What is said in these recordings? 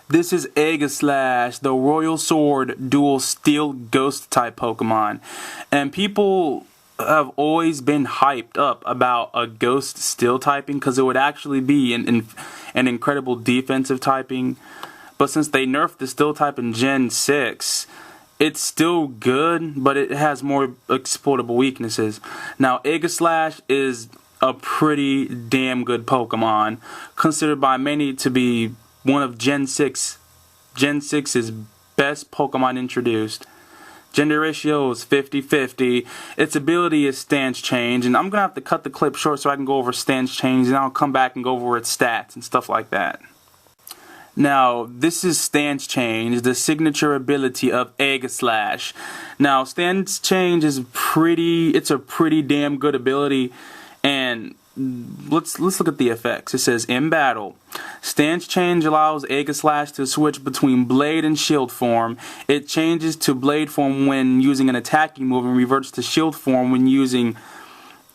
This is Aegislash, the Royal Sword dual Steel Ghost type Pokemon. And people have always been hyped up about a Ghost Steel typing because it would actually be an incredible defensive typing. But since they nerfed the Steel type in Gen 6, it's still good, but it has more exploitable weaknesses. Now, Aegislash is a pretty damn good Pokemon, considered by many to be one of Gen 6's best Pokemon introduced. Gender ratio is 50-50. Its ability is Stance Change, and I'm going to have to cut the clip short so I can go over Stance Change, and I'll come back and go over its stats and stuff like that. Now, this is Stance Change, the signature ability of Aegislash. Now, Stance Change is it's a pretty damn good ability, and let's look at the effects. It says, in battle, Stance Change allows Aegislash to switch between Blade and Shield form. It changes to Blade form when using an attacking move and reverts to Shield form when using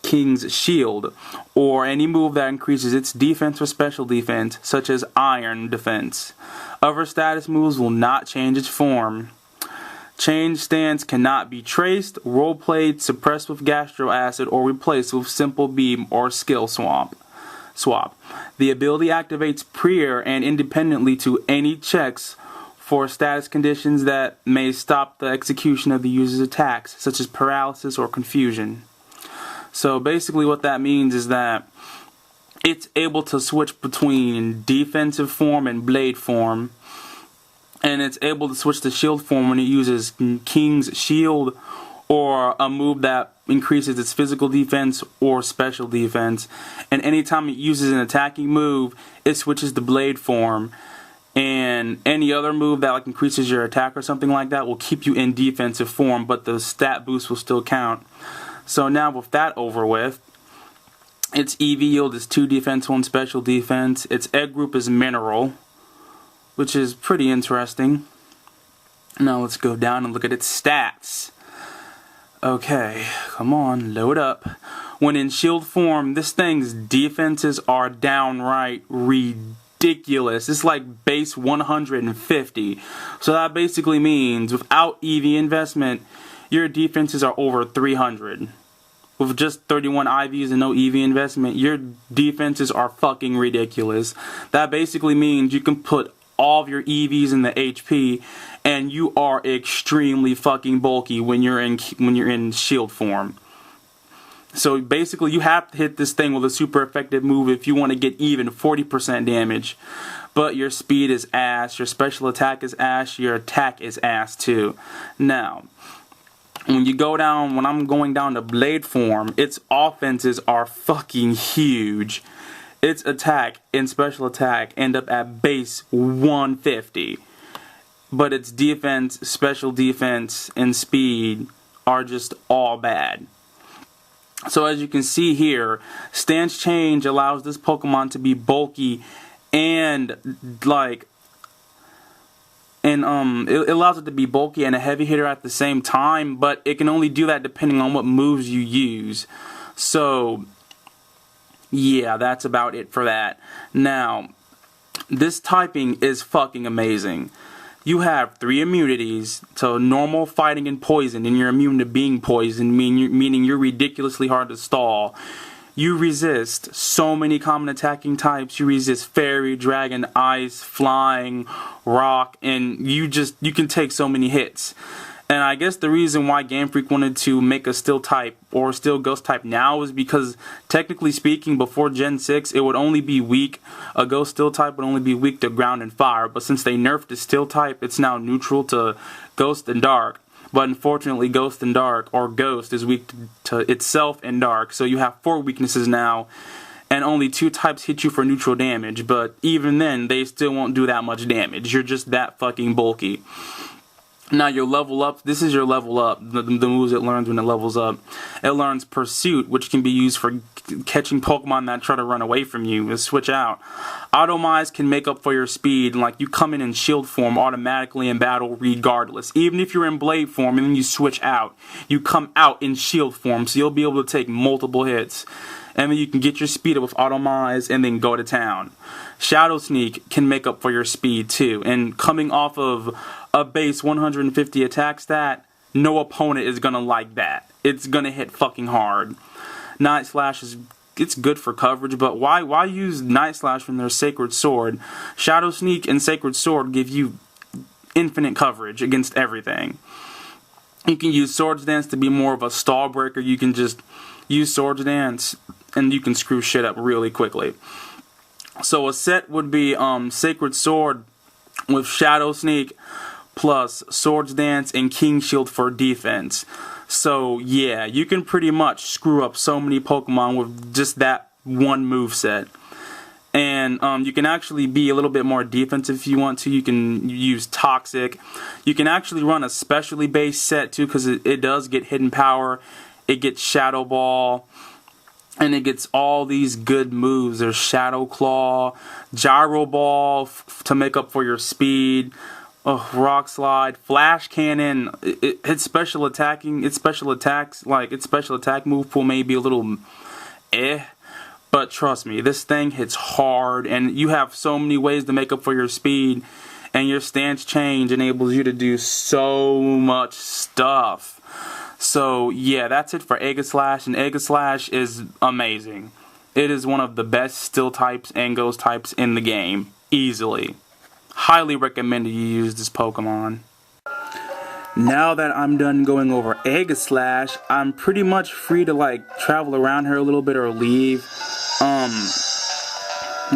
King's Shield, or any move that increases its defense or special defense, such as Iron Defense. Other status moves will not change its form. Change stance cannot be traced, role-played, suppressed with Gastro Acid, or replaced with Simple Beam or Skill Swap. The ability activates prior and independently to any checks for status conditions that may stop the execution of the user's attacks, such as paralysis or confusion. So basically what that means is that it's able to switch between defensive form and blade form, and it's able to switch to shield form when it uses King's Shield or a move that increases its physical defense or special defense. And anytime it uses an attacking move, it switches to blade form. And any other move that increases your attack or something like that will keep you in defensive form, but the stat boost will still count. So now with that over with, its EV yield is 2 defense, 1 special defense. Its egg group is mineral, which is pretty interesting. Now let's go down and look at its stats. Okay, come on, load up. When in shield form, this thing's defenses are downright ridiculous. It's like base 150. So that basically means without EV investment, your defenses are over 300. With just 31 IVs and no EV investment, your defenses are fucking ridiculous. That basically means you can put all of your EVs in the HP, and you are extremely fucking bulky when you're in shield form. So basically, you have to hit this thing with a super effective move if you want to get even 40% damage. But your speed is ass, your special attack is ass, your attack is ass too. Now, when I'm going down to blade form, its offenses are fucking huge. Its attack and special attack end up at base 150. But its defense, special defense, and speed are just all bad. So as you can see here, Stance Change allows this Pokemon to be bulky and it allows it to be bulky and a heavy hitter at the same time, but it can only do that depending on what moves you use. So yeah, that's about it for that. Now, this typing is fucking amazing. You have 3 immunities to normal, fighting, and poison, and you're immune to being poisoned, meaning you're ridiculously hard to stall. You resist so many common attacking types. You resist fairy, dragon, ice, flying, rock, and you can take so many hits. And I guess the reason why Game Freak wanted to make a Steel type or Steel Ghost type now is because, technically speaking, before Gen 6, it would only be weak. A Ghost Steel type would only be weak to ground and fire. But since they nerfed the Steel type, it's now neutral to Ghost and Dark. But unfortunately, Ghost and Dark, or Ghost, is weak to itself and Dark. So you have 4 weaknesses now, and only 2 types hit you for neutral damage. But even then, they still won't do that much damage. You're just that fucking bulky. Now your level up, this is your level up, the moves it learns when it levels up. It learns Pursuit, which can be used for catching Pokemon that try to run away from you, switch out. Automize can make up for your speed, you come in shield form automatically in battle regardless. Even if you're in blade form and then you switch out, you come out in shield form, so you'll be able to take multiple hits. and then you can get your speed up with Automize and then go to town. Shadow Sneak can make up for your speed too, and coming off of a base 150 attack stat, no opponent is gonna like that. It's gonna hit fucking hard. Night Slash it's good for coverage, but why use Night Slash from their Sacred Sword? Shadow Sneak and Sacred Sword give you infinite coverage against everything. You can use Swords Dance to be more of a stall breaker. You can just use Swords Dance and you can screw shit up really quickly. So a set would be Sacred Sword with Shadow Sneak plus Swords Dance and King Shield for defense. So yeah, you can pretty much screw up so many Pokemon with just that one moveset. And you can actually be a little bit more defensive if you want to. You can use Toxic. You can actually run a specially based set too, because it does get Hidden Power. It gets Shadow Ball. And it gets all these good moves. There's Shadow Claw, Gyro Ball to make up for your speed. Rock Slide, Flash Cannon. Its special attacking, its special attacks, like its special attack move pool may be a little but trust me, this thing hits hard, and you have so many ways to make up for your speed, and your stance change enables you to do so much stuff. So yeah, that's it for Aegislash, and Aegislash is amazing. It is one of the best Steel types and Ghost types in the game, easily. Highly recommend you use this Pokemon. Now that I'm done going over Aegislash, I'm pretty much free to like travel around her a little bit or leave.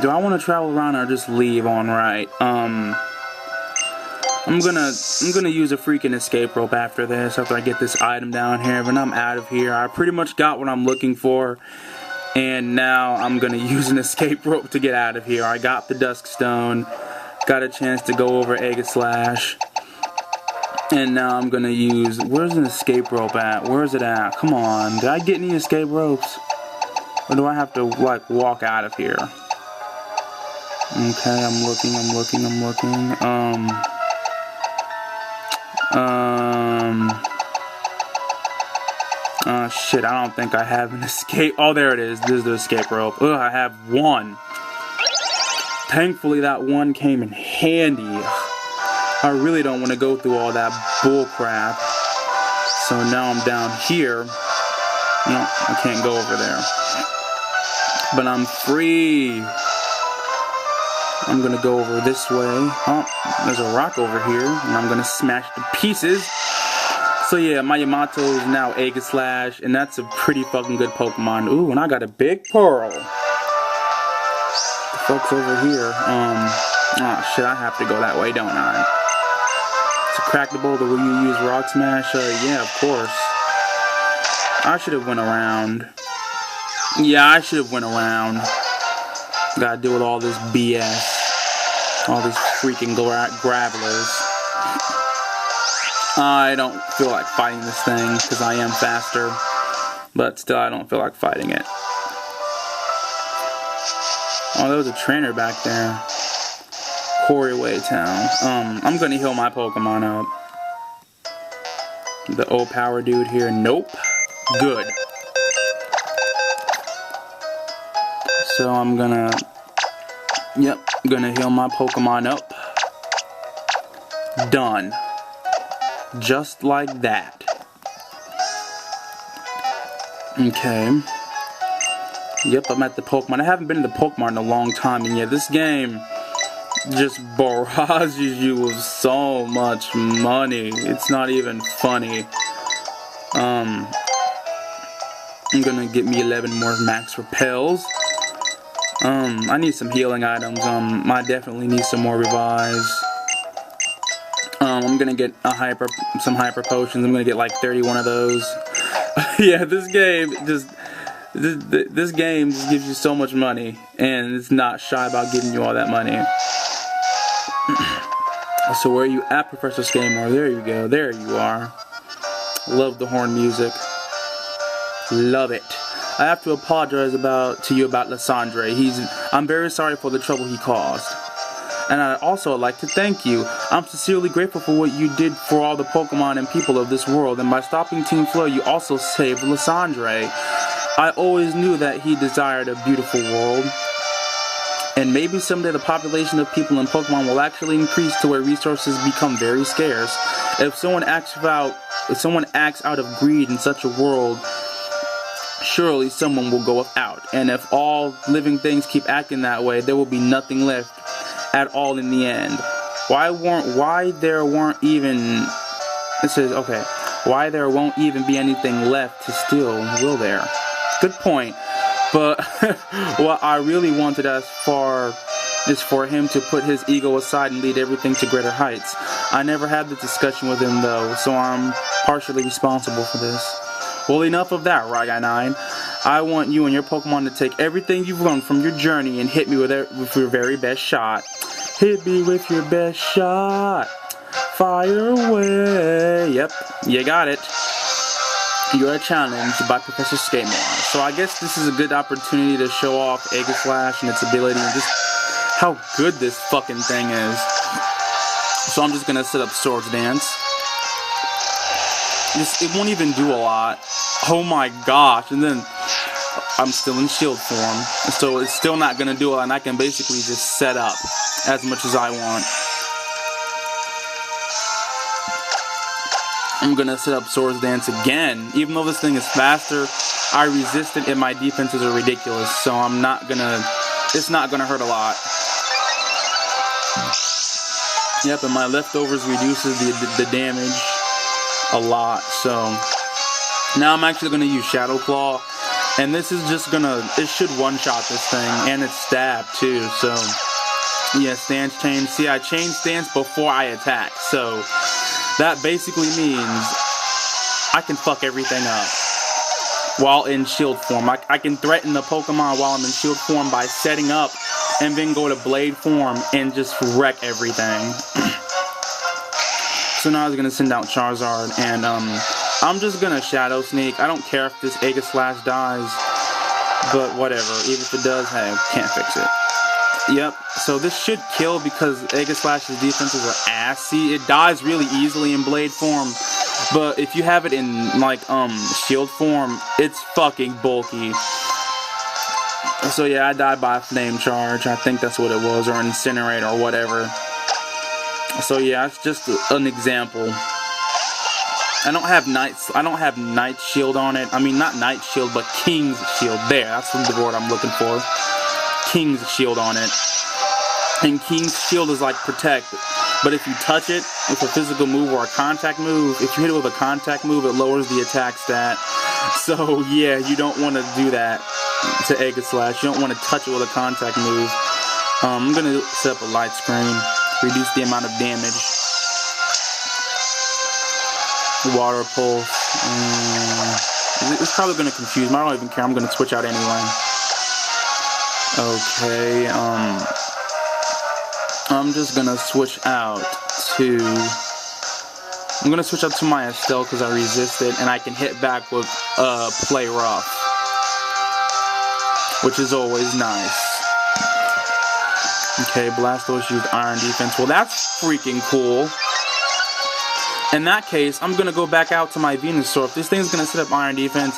Do I want to travel around or just leave on right? I'm gonna use a freaking escape rope after this, after I get this item down here. When I'm out of here, I pretty much got what I'm looking for. And now I'm gonna use an escape rope to get out of here. I got the Dusk Stone. Got a chance to go over Aegislash. And now I'm gonna use, where's an escape rope at? Where's it at? Come on, did I get any escape ropes? Or do I have to like walk out of here? Okay, I'm looking. Shit, I don't think I have an escape. Oh, there it is. This is the escape rope. Ugh, I have one. Thankfully, that one came in handy. I really don't want to go through all that bull crap. So now I'm down here. No, I can't go over there. But I'm free. I'm gonna go over this way. Oh, there's a rock over here, and I'm gonna smash to pieces. So yeah, my Yamato is now Aegislash, and that's a pretty fucking good Pokemon. Ooh, and I got a big pearl. The fuck's over here? Oh shit, I have to go that way, don't I? To crack the boulder, will you use Rock Smash? Yeah, of course. I should have went around. Yeah, I should have went around. Gotta deal with all this BS. All these freaking gravelers. I don't feel like fighting this thing because I am faster. But still, I don't feel like fighting it. Oh, there was a trainer back there. Quarryway Town. I'm gonna heal my Pokemon up. The O-Power dude here. Nope. Good. So I'm gonna heal my Pokemon up. Done. Just like that. Okay. Yep, I'm at the Pokemon. I haven't been to the Pokemon in a long time, and yeah, this game just barrages you with so much money. It's not even funny. I'm gonna get me 11 more max repels. I need some healing items. I definitely need some more revives. I'm gonna get some hyper potions. I'm gonna get like 31 of those. Yeah, this game just gives you so much money, and it's not shy about giving you all that money. So where are you at, Professor Skamor? There you go. There you are. Love the horn music. Love it. I have to apologize to you about Lysandre. I'm very sorry for the trouble he caused. And I'd also like to thank you. I'm sincerely grateful for what you did for all the Pokemon and people of this world. And by stopping Team Flow, you also saved Lysandre. I always knew that he desired a beautiful world. And maybe someday the population of people in Pokemon will actually increase to where resources become very scarce. If someone acts out of greed in such a world, surely someone will go without. And if all living things keep acting that way, there will be nothing left at all in the end. Why there won't even be anything left to steal, will there? Good point. But what I really wanted is for him to put his ego aside and lead everything to greater heights. I never had the discussion with him though, so I'm partially responsible for this. Well, enough of that, Raigai9. I want you and your Pokemon to take everything you've learned from your journey and hit me with your very best shot. Hit me with your best shot. Fire away. Yep, you got it. You're challenged by Professor Skidmore. So I guess this is a good opportunity to show off Aegislash and its ability and just how good this fucking thing is. So I'm just gonna set up Swords Dance. It won't even do a lot. Oh my gosh, and then I'm still in shield form. So it's still not gonna do a lot, and I can basically just set up as much as I want. I'm gonna set up Swords Dance again. Even though this thing is faster, I resist it and my defenses are ridiculous. So it's not gonna hurt a lot. Yep, and my leftovers reduces the damage a lot. So now I'm actually gonna use Shadow Claw. And this is just it should one-shot this thing. And it's stab too, so yeah, stance change. See, I change stance before I attack. So that basically means I can fuck everything up while in shield form. I can threaten the Pokemon while I'm in shield form by setting up and then go to blade form and just wreck everything. So now I was going to send out Charizard and I'm just going to Shadow Sneak. I don't care if this Aegislash dies, but whatever. Even if it does, hey, can't fix it. Yep, so this should kill because Aegislash's defenses are ass. See, it dies really easily in blade form, but if you have it in like shield form, it's fucking bulky. So yeah, I died by a Flame Charge. I think that's what it was, or Incinerate or whatever. So yeah, it's just an example. I don't have Night Shield on it. I mean, not Night Shield, but King's Shield. There, that's the word I'm looking for. King's Shield on it. And King's Shield is like Protect. But if you touch it with a physical move or a contact move, if you hit it with a contact move, it lowers the attack stat. So yeah, you don't want to do that to Aegislash. You don't want to touch it with a contact move. I'm going to set up a Light Screen. Reduce the amount of damage. Water Pulse. It's probably going to confuse me. I don't even care. I'm going to switch out anyway. Okay, I'm just gonna switch out to my Estelle because I resist it, and I can hit back with Play Rough, which is always nice. Okay, Blastoise used Iron Defense. Well, that's freaking cool. In that case, I'm gonna go back out to my Venusaur. If this thing's gonna set up Iron Defense,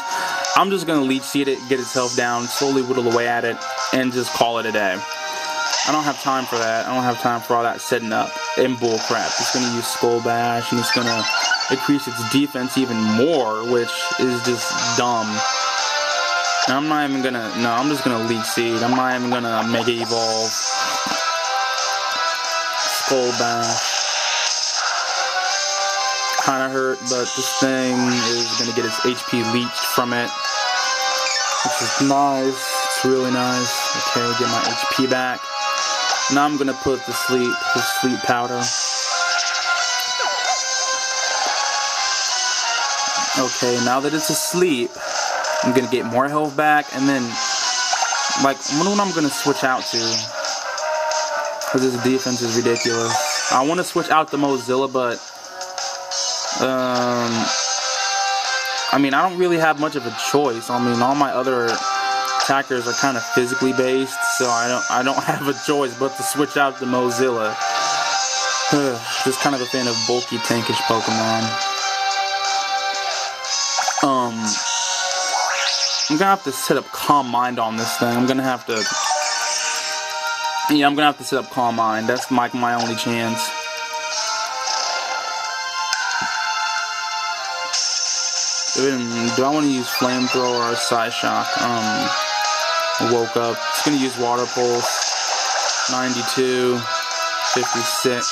I'm just gonna Leech Seed it, get its health down, slowly whittle away at it, and just call it a day. I don't have time for that. I don't have time for all that setting up and bullcrap. It's gonna use Skull Bash, and it's gonna increase its defense even more, which is just dumb. And I'm not even gonna. No, I'm just gonna Leech Seed. I'm not even gonna Mega Evolve. Skull Bash. Kinda hurt, but this thing is gonna get its HP leached from it, which is nice. It's really nice. Okay, get my HP back. Now I'm gonna put the sleep powder. Okay, now that it's asleep, I'm gonna get more health back, and then like what I'm gonna switch out to, because this defense is ridiculous. I want to switch out the Mozilla, but I mean, I don't really have much of a choice. I mean, all my other attackers are kind of physically based, so I don't have a choice but to switch out the Mozilla. Just kind of a fan of bulky, tankish Pokemon. I'm gonna have to set up Calm Mind on this thing. I'm gonna have to set up Calm Mind. That's my only chance. Do I want to use Flamethrower or Psyshock? I woke up. It's gonna use Water Pulse. 92, 56.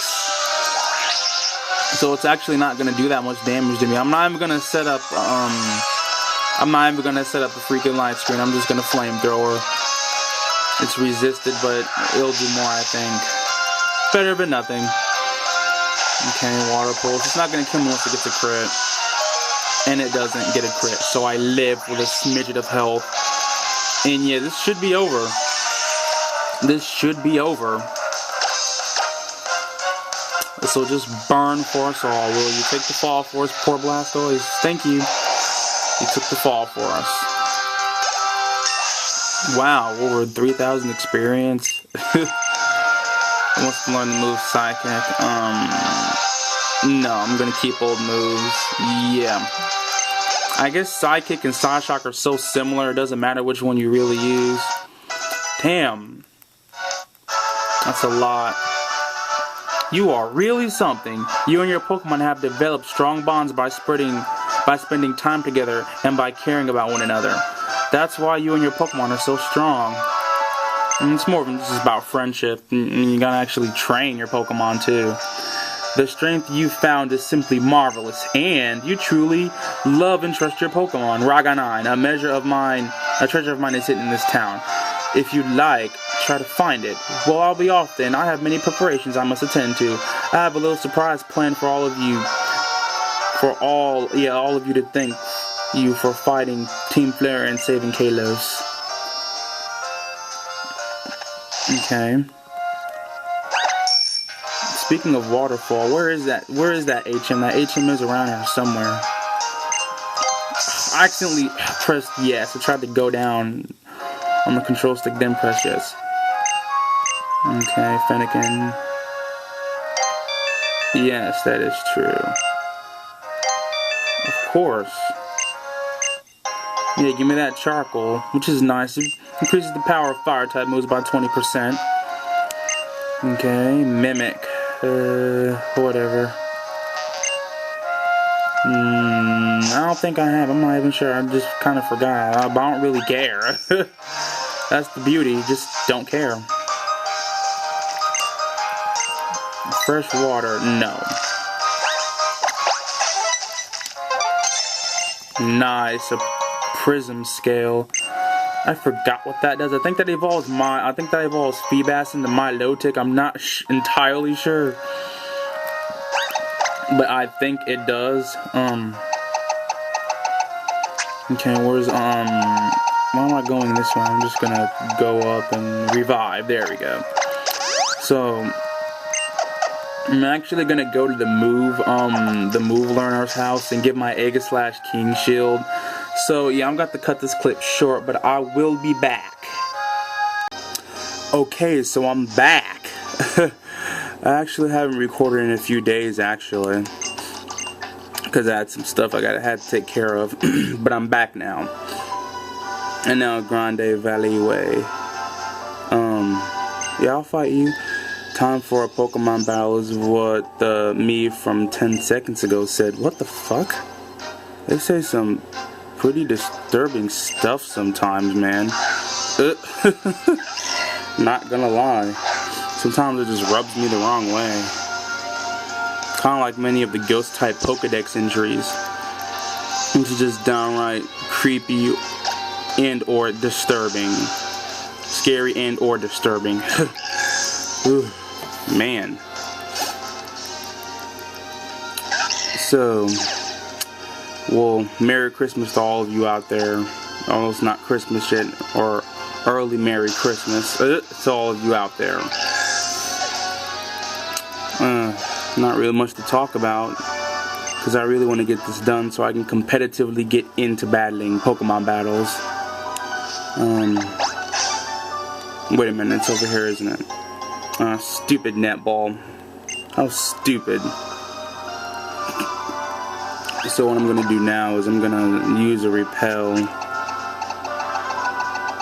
So it's actually not gonna do that much damage to me. I'm not even gonna set up the freaking light screen. I'm just gonna Flamethrower. It's resisted, but it'll do more, I think. Better than nothing. Okay, Water Pulse. It's not gonna kill me once it gets a crit. And it doesn't get a crit. So I live with a smidget of health. And yeah, this should be over. This should be over. So just burn for us all, will you? Take the fall for us, poor Blastoise. Thank you. You took the fall for us. Wow, over 3,000 experience. I want to learn the move Psychic. No, I'm gonna keep old moves. Yeah. I guess Psychic and Psyshock are so similar, it doesn't matter which one you really use. Damn. That's a lot. You are really something. You and your Pokemon have developed strong bonds by spending time together and by caring about one another. That's why you and your Pokemon are so strong. And it's more than just about friendship. You gotta actually train your Pokemon too. The strength you found is simply marvelous, and you truly love and trust your Pokemon. Raganine, a treasure of mine is hidden in this town. If you'd like, try to find it. Well, I'll be off then. I have many preparations I must attend to. I have a little surprise planned for all of you. All of you to thank you for fighting Team Flare and saving Kalos. Okay. Speaking of waterfall, where is that? Where is that HM? That HM is around here somewhere. I accidentally pressed yes. I tried to go down on the control stick, then press yes. Okay, Fennekin. Yes, that is true. Of course. Yeah, give me that charcoal, which is nice. It increases the power of fire type moves by 20%. Okay, Mimic. Whatever. I don't think I have. I'm not even sure. I just kind of forgot. I don't really care. That's the beauty. Just don't care. Fresh water. No. Nice. A prism scale. I forgot what that does. I think that evolves Feebas into Milotic. I'm not entirely sure, but I think it does. Okay, where's why am I going this way? I'm just gonna go up and revive. There we go. So I'm actually gonna go to the move learner's house and get my Aegislash King Shield. So yeah, I'm going to cut this clip short, but I will be back. Okay, so I'm back. I actually haven't recorded in a few days, actually, because I had some stuff I had to take care of. But I'm back now. And now Grande Valley Way. Yeah, I'll fight you. Time for a Pokemon battle is what the me from 10 seconds ago said. What the fuck? They say some pretty disturbing stuff sometimes, man. Not gonna lie. Sometimes it just rubs me the wrong way. Kind of like many of the ghost type Pokedex entries, which is just downright creepy and or disturbing. Scary and or disturbing. Ooh, man. So, well, Merry Christmas to all of you out there. Oh, it's not Christmas yet, or early Merry Christmas to all of you out there. Not really much to talk about, because I really want to get this done so I can competitively get into battling Pokemon battles. Wait a minute, it's over here, isn't it? Stupid netball. How stupid. So what I'm going to do now is I'm going to use a repel.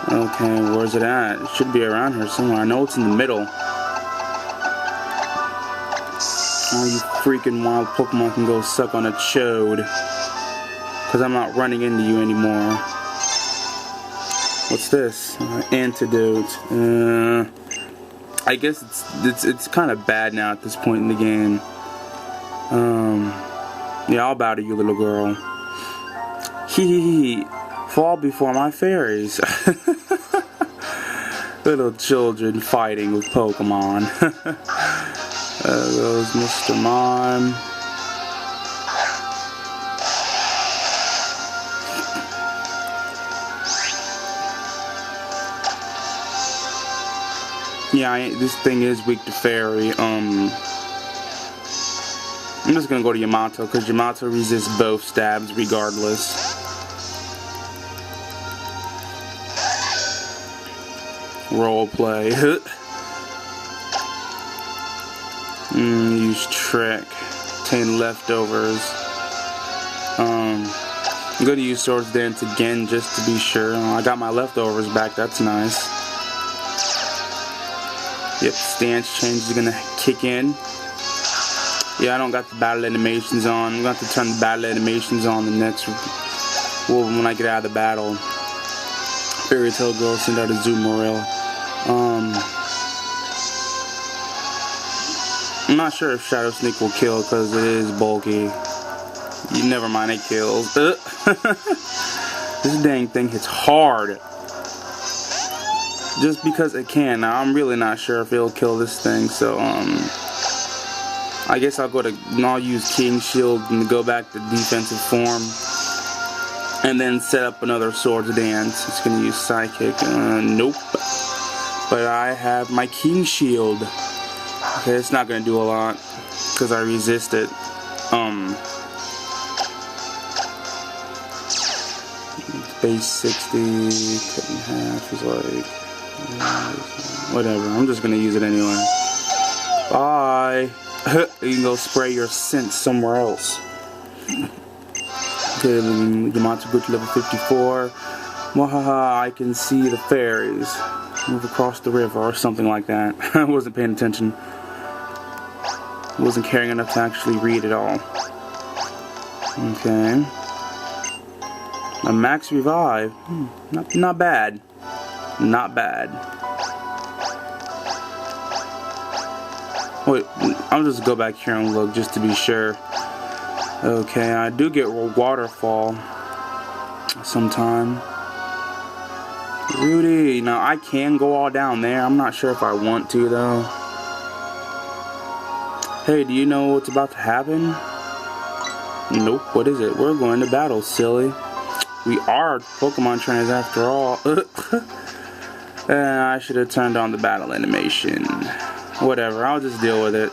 Okay, where's it at? It should be around here somewhere. I know it's in the middle. All you freaking wild Pokemon can go suck on a chode. Because I'm not running into you anymore. What's this? Antidote. I guess it's kind of bad now at this point in the game. Yeah, I'll bow to you, little girl. Hee hee hee. Fall before my fairies. Little children fighting with Pokemon. There goes Mr. Mime. Yeah, this thing is weak to fairy. I'm just gonna go to Yamato because Yamato resists both stabs regardless. Role play. Use trick. Obtain leftovers. I'm gonna use Swords Dance again just to be sure. I got my leftovers back. That's nice. Yep, stance change is gonna kick in. Yeah, I don't got the battle animations on. I'm gonna have to turn the battle animations on the next. Well, when I get out of the battle. Fairy Tail Girl send out a Azumarill. I'm not sure if Shadow Sneak will kill because it is bulky. Never mind, it kills. This dang thing hits hard. Just because it can. Now, I'm really not sure if it'll kill this thing, so, I guess I'll use King Shield and go back to defensive form. And then set up another Swords Dance. It's gonna use Psychic. Nope. But I have my King Shield. Okay, it's not gonna do a lot because I resist it. Base 60, cut in half is like whatever. I'm just gonna use it anyway. Bye. You can go spray your scent somewhere else. Okay, Yamato go to level 54. Wahaha, I can see the fairies. Move across the river or something like that. I wasn't paying attention. I wasn't caring enough to actually read it all. Okay. A max revive. Not bad. Not bad. Wait, I'll just go back here and look just to be sure. Okay, I do get waterfall sometime. Rudy, now I can go all down there. I'm not sure if I want to though. Hey, do you know what's about to happen? Nope, what is it? We're going to battle, silly. We are Pokemon trainers after all. I should have turned on the battle animation. Whatever, I'll just deal with it.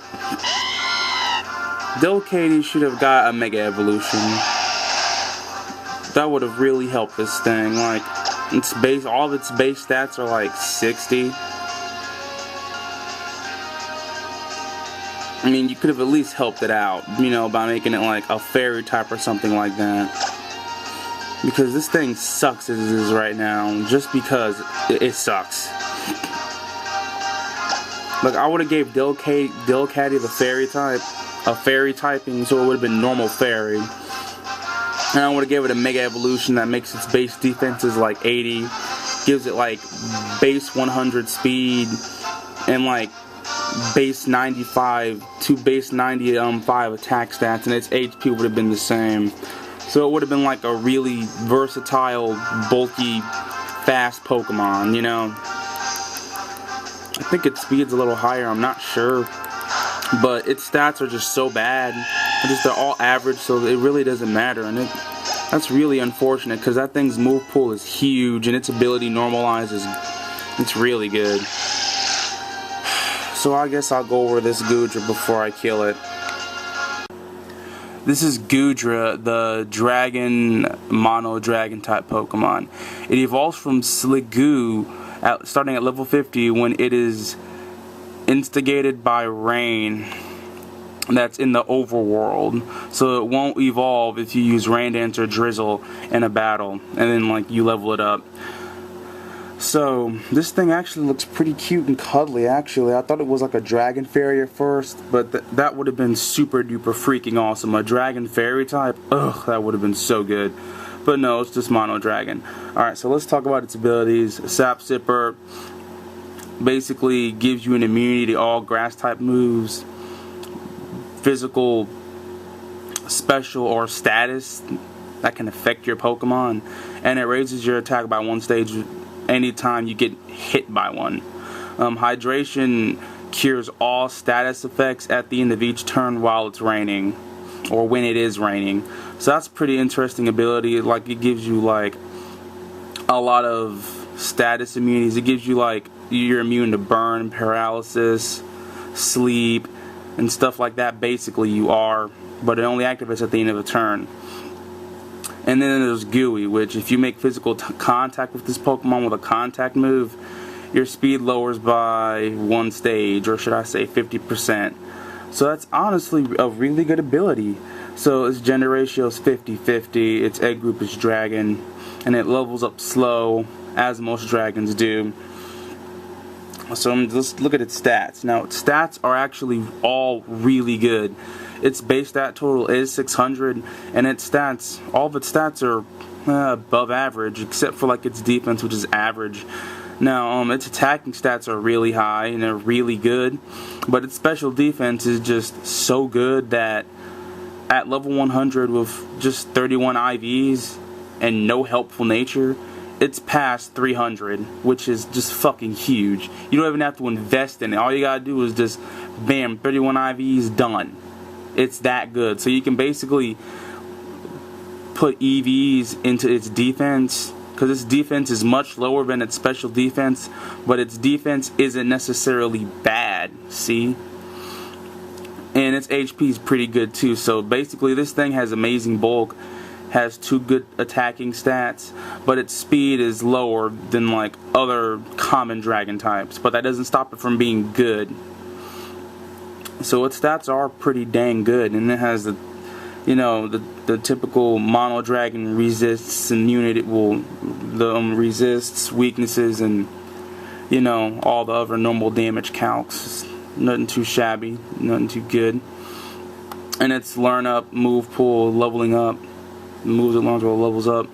Delcatty should have got a Mega Evolution. That would have really helped this thing. Like, all of its base stats are like 60. I mean, you could have at least helped it out, you know, by making it like a fairy type or something like that. Because this thing sucks as it is right now, just because it sucks. Like, I would have gave Delcatty the fairy type, a fairy typing, so it would have been normal fairy. And I would have gave it a Mega Evolution that makes its base defenses like 80, gives it like base 100 speed, and like base 95 to base 95 attack stats, and its HP would have been the same. So it would have been like a really versatile, bulky, fast Pokemon, you know. I think its speed's a little higher, I'm not sure. But its stats are just so bad. They're all average, so it really doesn't matter. And that's really unfortunate, because that thing's move pool is huge, and its ability normalizes. It's really good. So I guess I'll go over this Goodra before I kill it. This is Goodra, the dragon, mono dragon type Pokemon. It evolves from Sliggoo starting at level 50 when it is instigated by rain. That's in the overworld. So it won't evolve if you use Rain Dance or Drizzle in a battle, and then like you level it up. So this thing actually looks pretty cute and cuddly. Actually, I thought it was like a dragon fairy at first, but that would have been super duper freaking awesome. A dragon fairy type, ugh, that would have been so good. But no, it's just mono dragon. Alright, so let's talk about its abilities. Sap Sipper basically gives you an immunity to all grass type moves, physical, special, or status that can affect your Pokemon, and it raises your attack by 1 stage anytime you get hit by one. Hydration cures all status effects at the end of each turn while it's raining, or when it is raining. So that's a pretty interesting ability. Like, it gives you like a lot of status immunities. It gives you like, you're immune to burn, paralysis, sleep, and stuff like that. Basically you are, but it only activates at the end of a turn. And then there's Gooey, which if you make physical contact with this Pokemon with a contact move, your speed lowers by 1 stage, or should I say 50%. So that's honestly a really good ability. So its gender ratio is 50-50, its egg group is dragon, and it levels up slow, as most dragons do. So let's look at its stats. Now, its stats are actually all really good. Its base stat total is 600, and its stats, all of its stats are above average, except for like its defense, which is average. Now, its attacking stats are really high and they're really good, but its special defense is just so good that at level 100 with just 31 IVs and no helpful nature, it's past 300, which is just fucking huge. You don't even have to invest in it. All you gotta do is just, bam, 31 IVs, done. It's that good. So you can basically put EVs into its defense, because its defense is much lower than its special defense, but its defense isn't necessarily bad, see? And its HP is pretty good too. So basically this thing has amazing bulk, has 2 good attacking stats, but its speed is lower than like other common dragon types, but that doesn't stop it from being good. So its stats are pretty dang good, and it has the, you know, the typical mono dragon resists and unit. It will resists weaknesses and, you know, all the other normal damage calcs. Nothing too shabby, nothing too good. And it's learn up, move pool, leveling up, moves it learns while it levels up.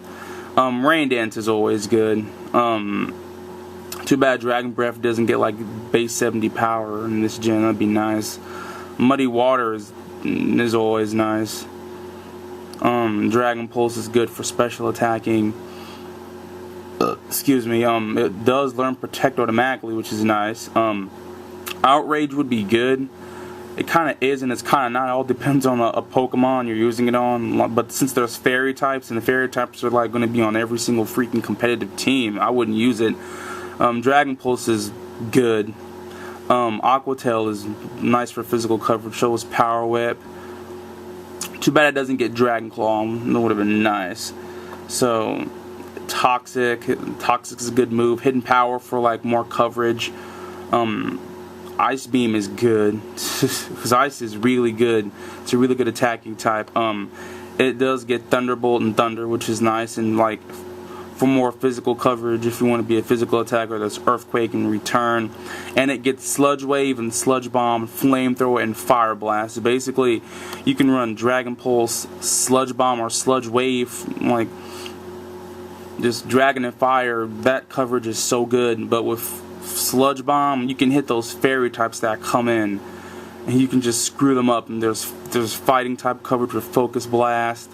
Rain Dance is always good. Too bad Dragon Breath doesn't get like base 70 power in this gen. That'd be nice. Muddy Water is always nice. Dragon Pulse is good for special attacking. Excuse me. It does learn Protect automatically, which is nice. Outrage would be good. It kind of is and it's kind of not. It all depends on a Pokemon you're using it on. But since there's fairy types, and the fairy types are like going to be on every single freaking competitive team, I wouldn't use it. Dragon Pulse is good. Aqua Tail is nice for physical coverage. So is Power Whip. Too bad it doesn't get Dragon Claw. That would have been nice. So Toxic is a good move. Hidden Power for like more coverage. Ice Beam is good because Ice is really good. It's a really good attacking type. It does get Thunderbolt and Thunder, which is nice, and like for more physical coverage if you want to be a physical attacker. There's Earthquake and Return, and it gets Sludge Wave and Sludge Bomb, Flamethrower, and Fire Blast. So basically, you can run Dragon Pulse, Sludge Bomb, or Sludge Wave, like just Dragon and Fire. That coverage is so good, but with Sludge Bomb, you can hit those fairy types that come in, and you can just screw them up. And there's fighting type coverage with Focus Blast,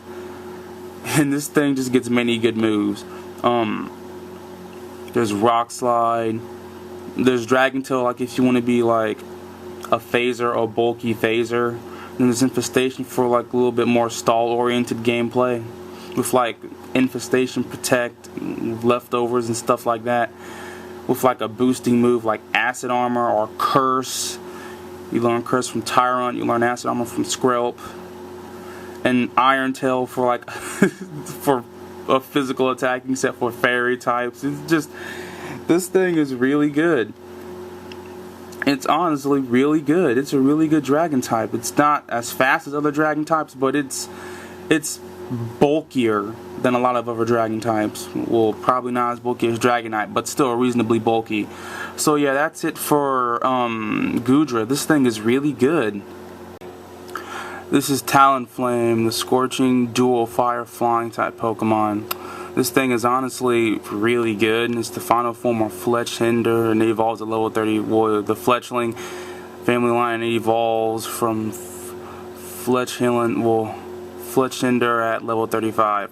and this thing just gets many good moves. There's Rock Slide. There's Dragon Tail, like if you want to be like a phaser or bulky phaser. And there's Infestation for like a little bit more stall oriented gameplay, with like Infestation, Protect, leftovers and stuff like that. With like a boosting move like Acid Armor or Curse. You learn Curse from Tyrant, you learn Acid Armor from Skrelp. And Iron Tail for like for a physical attacking set for fairy types. It's just, this thing is really good. It's honestly really good. It's a really good dragon type. It's not as fast as other dragon types, but it's bulkier than a lot of other dragon types. Well, probably not as bulky as Dragonite, but still reasonably bulky. So yeah, that's it for Goodra. This thing is really good. This is Talonflame, the Scorching Dual Fire Flying type Pokemon. This thing is honestly really good. It's the final form of Fletchinder, and it evolves at level 30. Well, the Fletchling family line evolves from Fletchinder at level 35.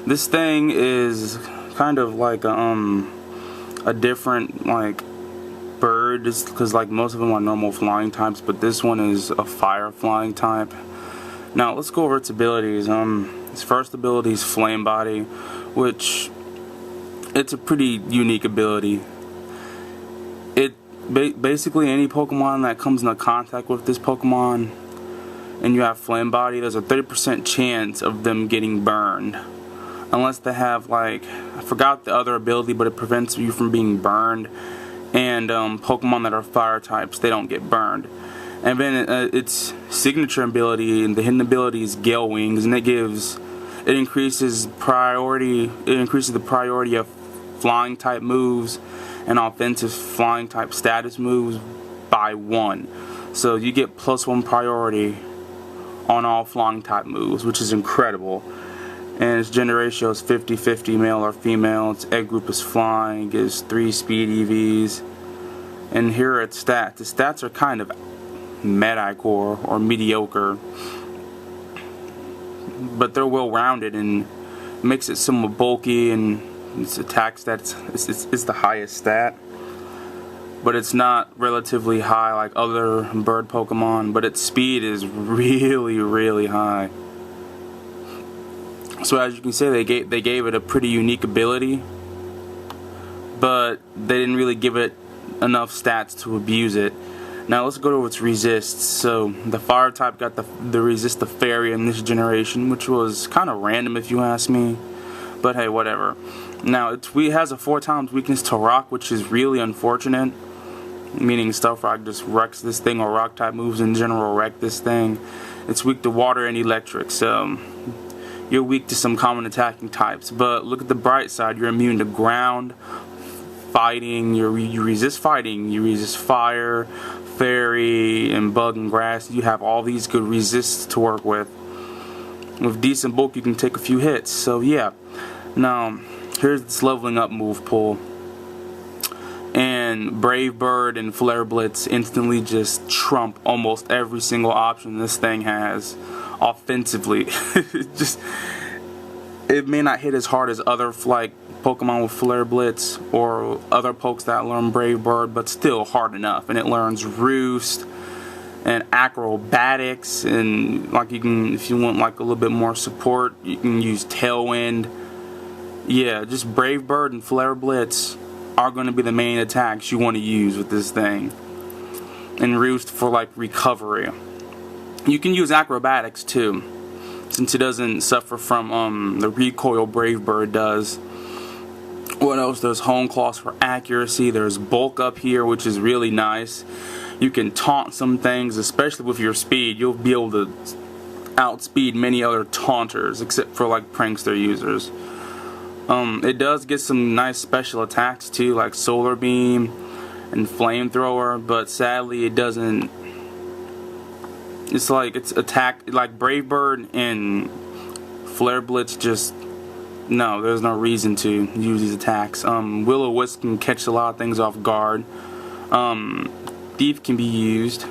This thing is kind of like a different like bird, because like most of them are normal flying types, but this one is a fire flying type. Now let's go over its abilities. Its first ability is Flame Body, which it's a pretty unique ability. It basically any Pokemon that comes into contact with this Pokemon and you have Flame Body, there's a 30% chance of them getting burned. Unless they have, like, I forgot the other ability, but it prevents you from being burned. And Pokemon that are fire types, they don't get burned. And then its signature ability and the hidden ability is Gale Wings, and it increases the priority of flying type moves and offensive flying type status moves by 1. So you get +1 priority on all flying type moves, which is incredible. And its gender ratio is 50-50, male or female. Its egg group is flying, gives 3 speed EVs. And here are its stats. The stats are kind of mediocre or mediocre, but they're well rounded and makes it somewhat bulky, and its attack stats is the highest stat, but it's not relatively high like other bird Pokemon, but its speed is really high. So as you can see, they gave it a pretty unique ability, but they didn't really give it enough stats to abuse it. Now let's go to its resists. So the fire type got the resist the fairy in this generation, which was kind of random if you ask me, but hey, whatever. Now it has a 4x weakness to rock, which is really unfortunate, meaning Stealth Rock just wrecks this thing, or rock type moves in general wreck this thing. It's weak to water and electric, so you're weak to some common attacking types, but look at the bright side, you're immune to ground, fighting, you resist fighting, you resist fire, fairy, and bug and grass. You have all these good resists to work with. With decent bulk, you can take a few hits. So yeah. Now here's this leveling up move pool, and Brave Bird and Flare Blitz instantly just trump almost every single option this thing has offensively. It may not hit as hard as other like Pokemon with Flare Blitz or other pokes that learn Brave Bird, but still hard enough. And it learns Roost and Acrobatics, and like you can, if you want like a little bit more support, you can use Tailwind. Yeah, just Brave Bird and Flare Blitz are going to be the main attacks you want to use with this thing. And Roost for like recovery. You can use Acrobatics too, since it doesn't suffer from the recoil Brave Bird does. What else? There's Hone Claws for accuracy. There's Bulk Up here, which is really nice. You can taunt some things, especially with your speed. You'll be able to outspeed many other taunters, except for like prankster users. It does get some nice special attacks too, like Solar Beam and Flamethrower, but sadly it doesn't. It's like it's attack like Brave Bird and Flare Blitz just. No, there's no reason to use these attacks. Will-O-Wisp can catch a lot of things off guard. Thief can be used.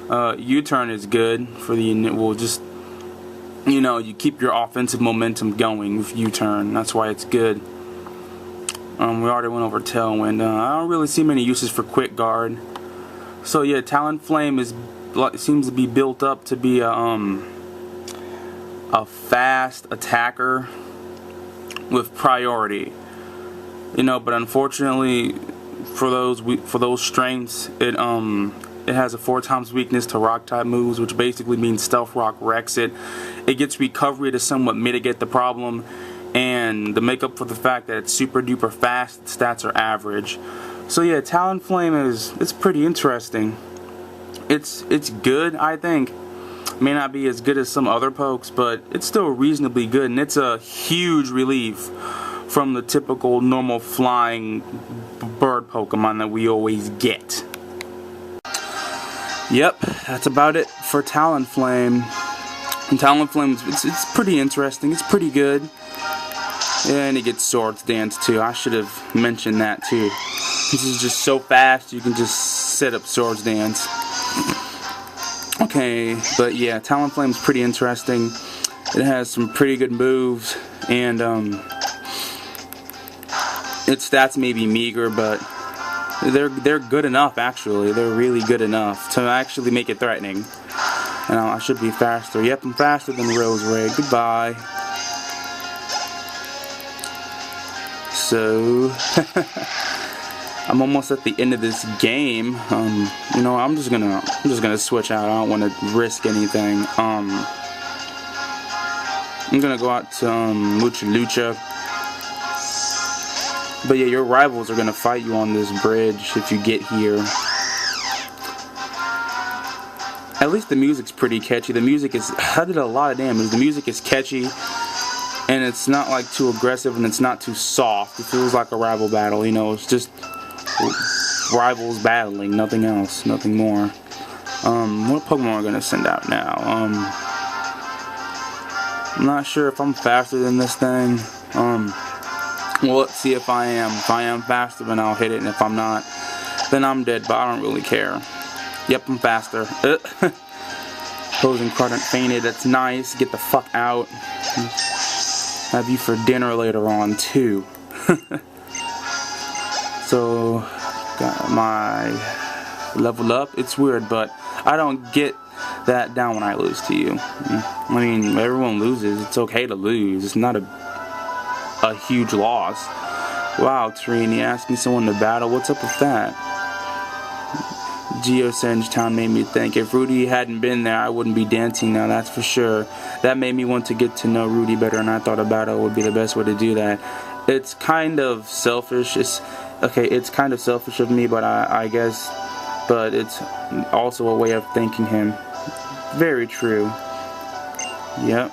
U-Turn is good for the, well, just, you know, you keep your offensive momentum going with U-Turn. That's why it's good. We already went over Tailwind. I don't really see many uses for Quick Guard. So yeah, Talonflame seems to be built up to be a fast attacker with priority, you know, but unfortunately for those strengths, it has a 4x weakness to rock type moves, which basically means Stealth Rock wrecks it. It gets recovery to somewhat mitigate the problem, and to make up for the fact that it's super duper fast, its stats are average. So yeah, Talonflame it's pretty interesting. It's good, I think. May not be as good as some other pokes, but it's still reasonably good, and it's a huge relief from the typical normal flying bird Pokemon that we always get. Yep, that's about it for Talonflame. And Talonflame, it's pretty interesting. It's pretty good. And it gets Swords Dance too. I should have mentioned that too. This is just so fast, you can just set up Swords Dance. Okay, but yeah, Talonflame's pretty interesting. It has some pretty good moves, and its stats may be meager, but they're good enough. Actually, they're really good enough to actually make it threatening. And I should be faster. Yep, I'm faster than Roserade. Goodbye. So I'm almost at the end of this game. You know, I'm just gonna switch out. I don't want to risk anything. I'm gonna go out to Lucha. But yeah, your rivals are gonna fight you on this bridge if you get here. At least the music's pretty catchy. The music is, I did a lot of damage. The music is catchy, and it's not like too aggressive, and it's not too soft. It feels like a rival battle, you know. It's just rivals battling, nothing else, nothing more. What Pokemon are gonna send out now? I'm not sure if I'm faster than this thing. Well, let's see if I am. If I am faster, then I'll hit it, and if I'm not, then I'm dead, but I don't really care. Yep, I'm faster. Posing Cardant fainted, that's nice. Get the fuck out. Have you for dinner later on, too. So, got my level up. It's weird, but I don't get that down when I lose to you. I mean, everyone loses. It's okay to lose. It's not a huge loss. Wow, Trini, asking someone to battle. What's up with that? Geosenge Town made me think. If Rudy hadn't been there, I wouldn't be dancing now, that's for sure. That made me want to get to know Rudy better, and I thought a battle would be the best way to do that. It's kind of selfish. It's kind of selfish of me, but I guess, but it's also a way of thanking him. Very true. Yep.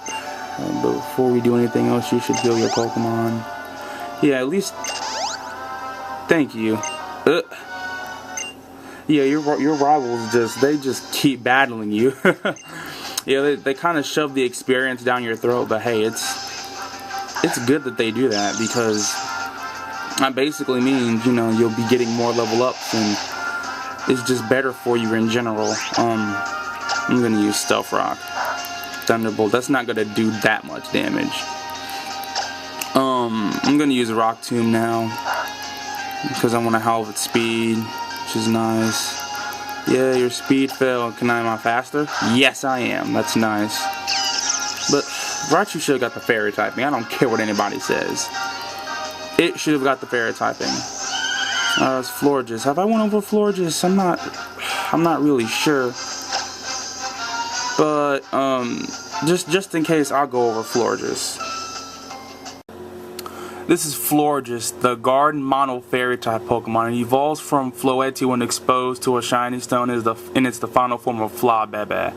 But before we do anything else, you should heal your Pokemon. Yeah, at least. Thank you. Yeah, your rivals just keep battling you. Yeah, they kind of shove the experience down your throat, but hey, it's good that they do that, because that basically means, you know, you'll be getting more level ups, and it's just better for you in general. I'm gonna use Stealth Rock. Thunderbolt, that's not gonna do that much damage. I'm gonna use Rock Tomb now, because I want to halve its speed, which is nice. Yeah, your speed fell. Am I faster? Yes, I am. That's nice. But Raichu should have got the fairy typing. I don't care what anybody says. It should have got the fairy typing. It's Florges. Have I won over Florges? I'm not really sure. But just in case, I'll go over Florges. This is Florges, the Garden Mono Fairy type Pokemon. It evolves from Floetti when exposed to a shiny stone, and it's the final form of Flabebe.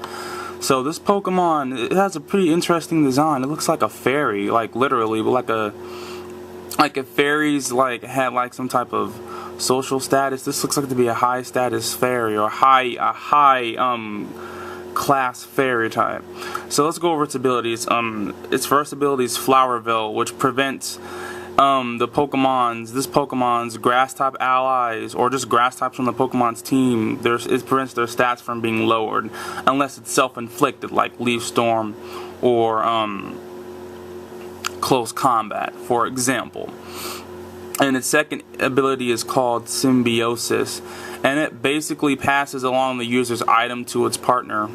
So this Pokemon, it has a pretty interesting design. It looks like a fairy, like literally, but like if fairies had like some type of social status. This looks like to be a high status fairy, or a high class fairy type. So let's go over its abilities. Its first ability is Flower Veil, which prevents this Pokemon's grass type allies, or just grass types from the Pokemon's team, it prevents their stats from being lowered unless it's self-inflicted, like Leaf Storm or Close Combat, for example. And its second ability is called Symbiosis, and it basically passes along the user's item to its partner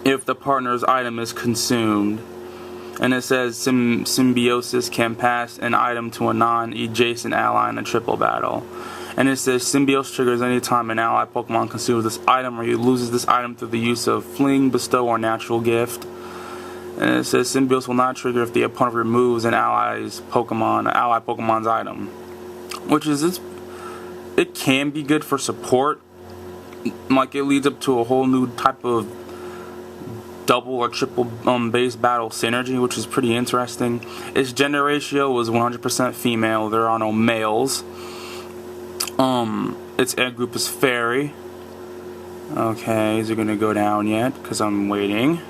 if the partner's item is consumed. And it says Symbiosis can pass an item to a non-adjacent ally in a triple battle. And it says Symbiosis triggers anytime an ally Pokemon consumes this item, or he loses this item through the use of Fling, Bestow, or Natural Gift. And it says Symbiosis will not trigger if the opponent removes an ally Pokemon's item. Which is, it can be good for support. Like, it leads up to a whole new type of double or triple base battle synergy, which is pretty interesting. Its gender ratio is 100% female. There are no males. Its egg group is fairy. Okay, is it gonna go down yet? Because I'm waiting.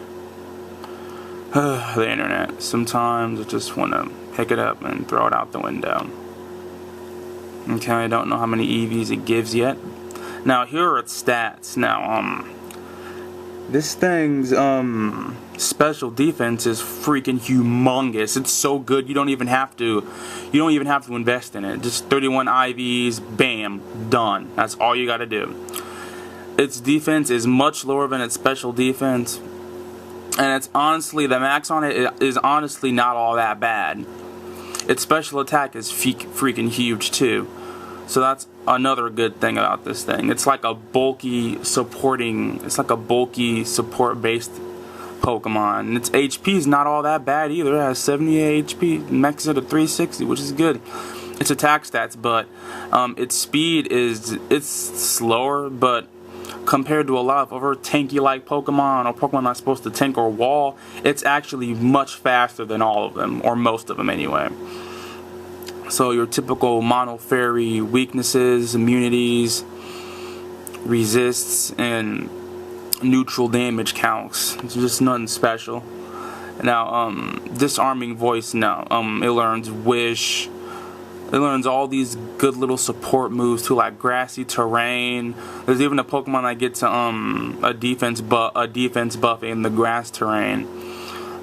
The internet. Sometimes I just want to pick it up and throw it out the window. Okay, I don't know how many EVs it gives yet. Now here are its stats. Now this thing's special defense is freaking humongous. It's so good you don't even have to invest in it. Just 31 IVs, bam, done. That's all you gotta do. Its defense is much lower than its special defense, and it's honestly, the max on it is honestly not all that bad. Its special attack is freaking huge too. So that's another good thing about this thing. It's like a bulky support based Pokemon. And its HP is not all that bad either. It has 78 HP, max it to 360, which is good. Its attack stats, but its speed it's slower, but compared to a lot of other tanky like Pokemon or Pokemon that's supposed to tank or wall, it's actually much faster than all of them, or most of them anyway. So your typical mono fairy weaknesses, immunities, resists, and neutral damage counts. It's just nothing special. Now, disarming voice, no. It learns wish. It learns all these good little support moves too, like grassy terrain. There's even a Pokemon that gets a defense buff in the grass terrain.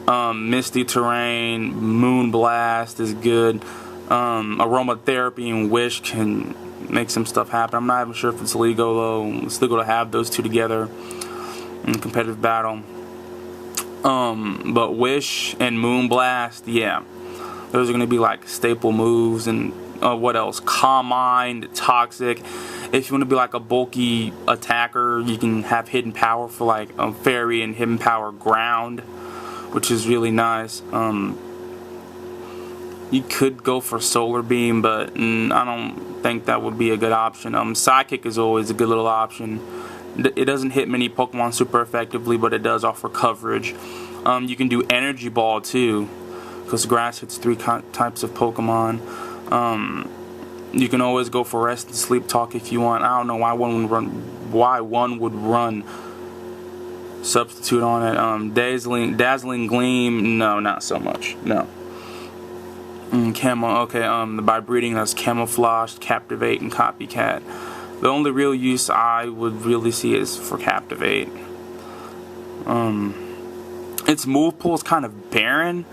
Misty terrain, Moonblast is good. Aromatherapy and Wish can make some stuff happen. I'm not even sure if it's legal though. It's legal to have those two together in competitive battle. But Wish and Moonblast, yeah, those are going to be like staple moves. And what else? Calm Mind, Toxic. If you want to be like a bulky attacker, you can have Hidden Power for like Fairy and Hidden Power Ground, which is really nice. You could go for Solar Beam, but I don't think that would be a good option. Psychic is always a good little option. It doesn't hit many Pokemon super effectively, but it does offer coverage. You can do Energy Ball too, because Grass hits 3 types of Pokemon. You can always go for Rest and Sleep Talk if you want. I don't know why one would run Substitute on it. Dazzling Gleam, no, not so much. No. By breeding, that's Camouflage, Captivate, and Copycat. The only real use I would really see is for Captivate. Its move pool is kind of barren,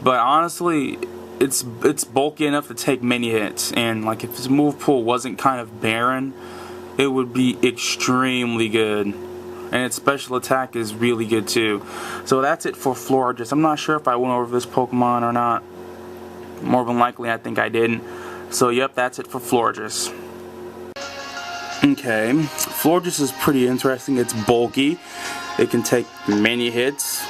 but honestly, it's bulky enough to take many hits. And like if its move pool wasn't kind of barren, it would be extremely good. And its special attack is really good too. So that's it for Florges. I'm not sure if I went over this Pokemon or not. More than likely, I think I didn't. So, yep, that's it for Florges. Okay, Florges is pretty interesting. It's bulky. It can take many hits.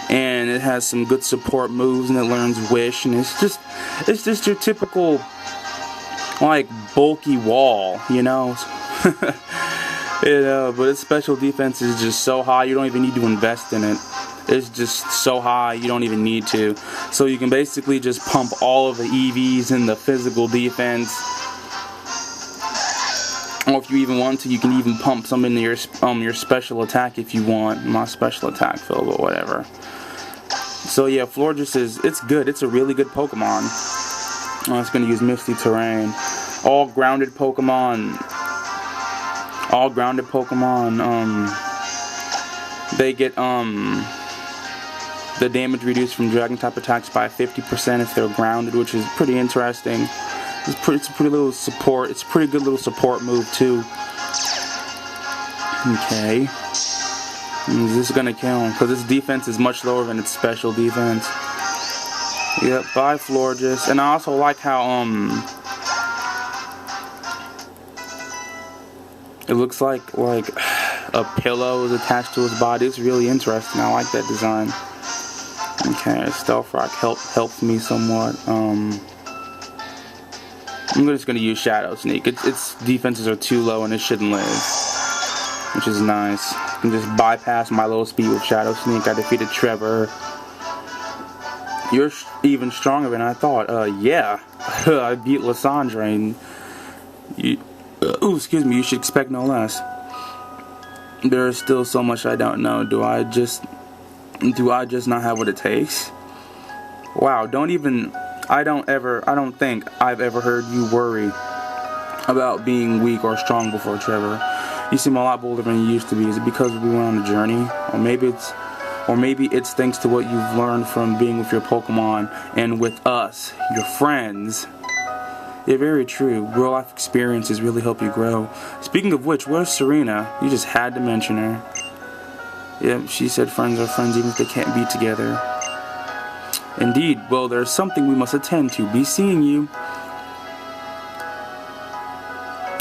And it has some good support moves, and it learns Wish. And it's just your typical, like, bulky wall, you know? But its special defense is just so high, you don't even need to invest in it. It's just so high, you don't even need to. So you can basically just pump all of the EVs in the physical defense. Or if you even want to, you can even pump some into your special attack if you want. My special attack fill, but whatever. So yeah, Florges it's good. It's a really good Pokemon. It's going to use Misty Terrain. All grounded Pokemon, they get the damage reduced from Dragon type attacks by 50% if they're grounded, which is pretty interesting. It's a pretty little support. It's a pretty good little support move too. Okay, is this gonna kill him? Because its defense is much lower than its special defense. Yep, bye Florges. And I also like how it looks like a pillow is attached to his body. It's really interesting. I like that design. Okay, Stealth Rock helped me somewhat. I'm just gonna use Shadow Sneak. Its defenses are too low and it shouldn't live, which is nice. can just bypass my low speed with Shadow Sneak. I defeated Trevor. You're even stronger than I thought. Yeah. I beat Lysandre, and excuse me, you should expect no less. There is still so much I don't know. Do I just not have what it takes? Wow, I don't think I've ever heard you worry about being weak or strong before, Trevor. You seem a lot bolder than you used to be. Is it because we went on a journey? Or maybe it's thanks to what you've learned from being with your Pokemon and with us, your friends. Yeah, very true. Real life experiences really help you grow. Speaking of which, where's Serena? You just had to mention her. Yeah, she said friends are friends even if they can't be together. Indeed. Well, there's something we must attend to. Be seeing you.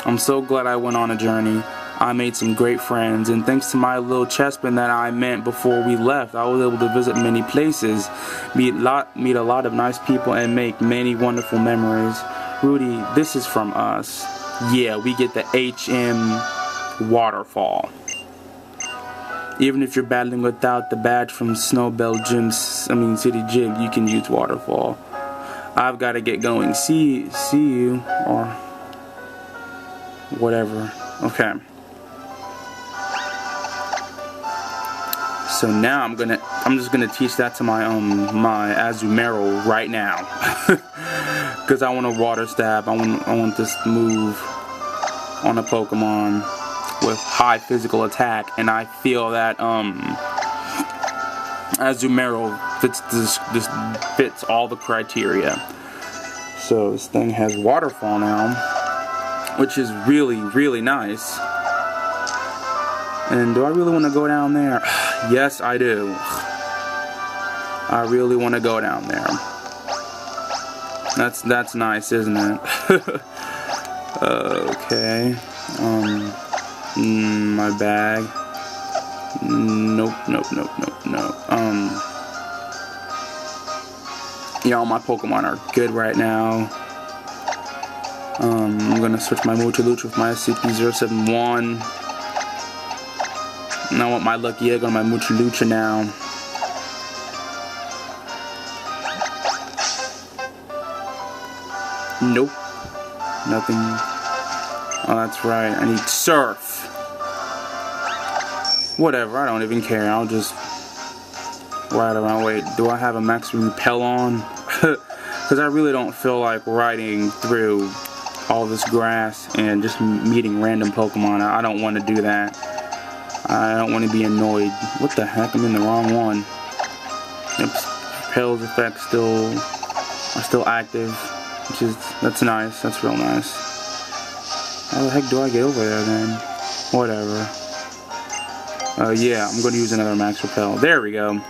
I'm so glad I went on a journey. I made some great friends, and thanks to my little chestpin that I met before we left, I was able to visit many places, meet a lot of nice people, and make many wonderful memories. Rudy, this is from us. Yeah, we get the HM Waterfall. Even if you're battling without the badge from Snowbell City Gym, you can use Waterfall. I've got to get going. See you, or whatever. Okay. So now I'm just gonna teach that to my my Azumarill right now, because I want a Water Stab. I want this move on a Pokemon with high physical attack, and I feel that Azumarill fits all the criteria. So this thing has Waterfall now, which is really nice. And do I really want to go down there? Yes, I do. I really want to go down there. That's nice, isn't it? Okay. My bag. Nope. Yeah, all my Pokemon are good right now. I'm gonna switch my Muchalucha with my SCP-071. And I want my Lucky Egg on my Muchalucha now. Nope. Nothing. Oh, that's right. I need Surf. Whatever, I don't even care. I'll just ride around. Wait, do I have a Max Repel on? Because I really don't feel like riding through all this grass and just meeting random Pokemon. I don't want to do that. I don't want to be annoyed. What the heck? I'm in the wrong one. Oops. Repel's effects are still active, that's nice. That's real nice. How the heck do I get over there then? Whatever. Yeah, I'm going to use another Max Repel. There we go.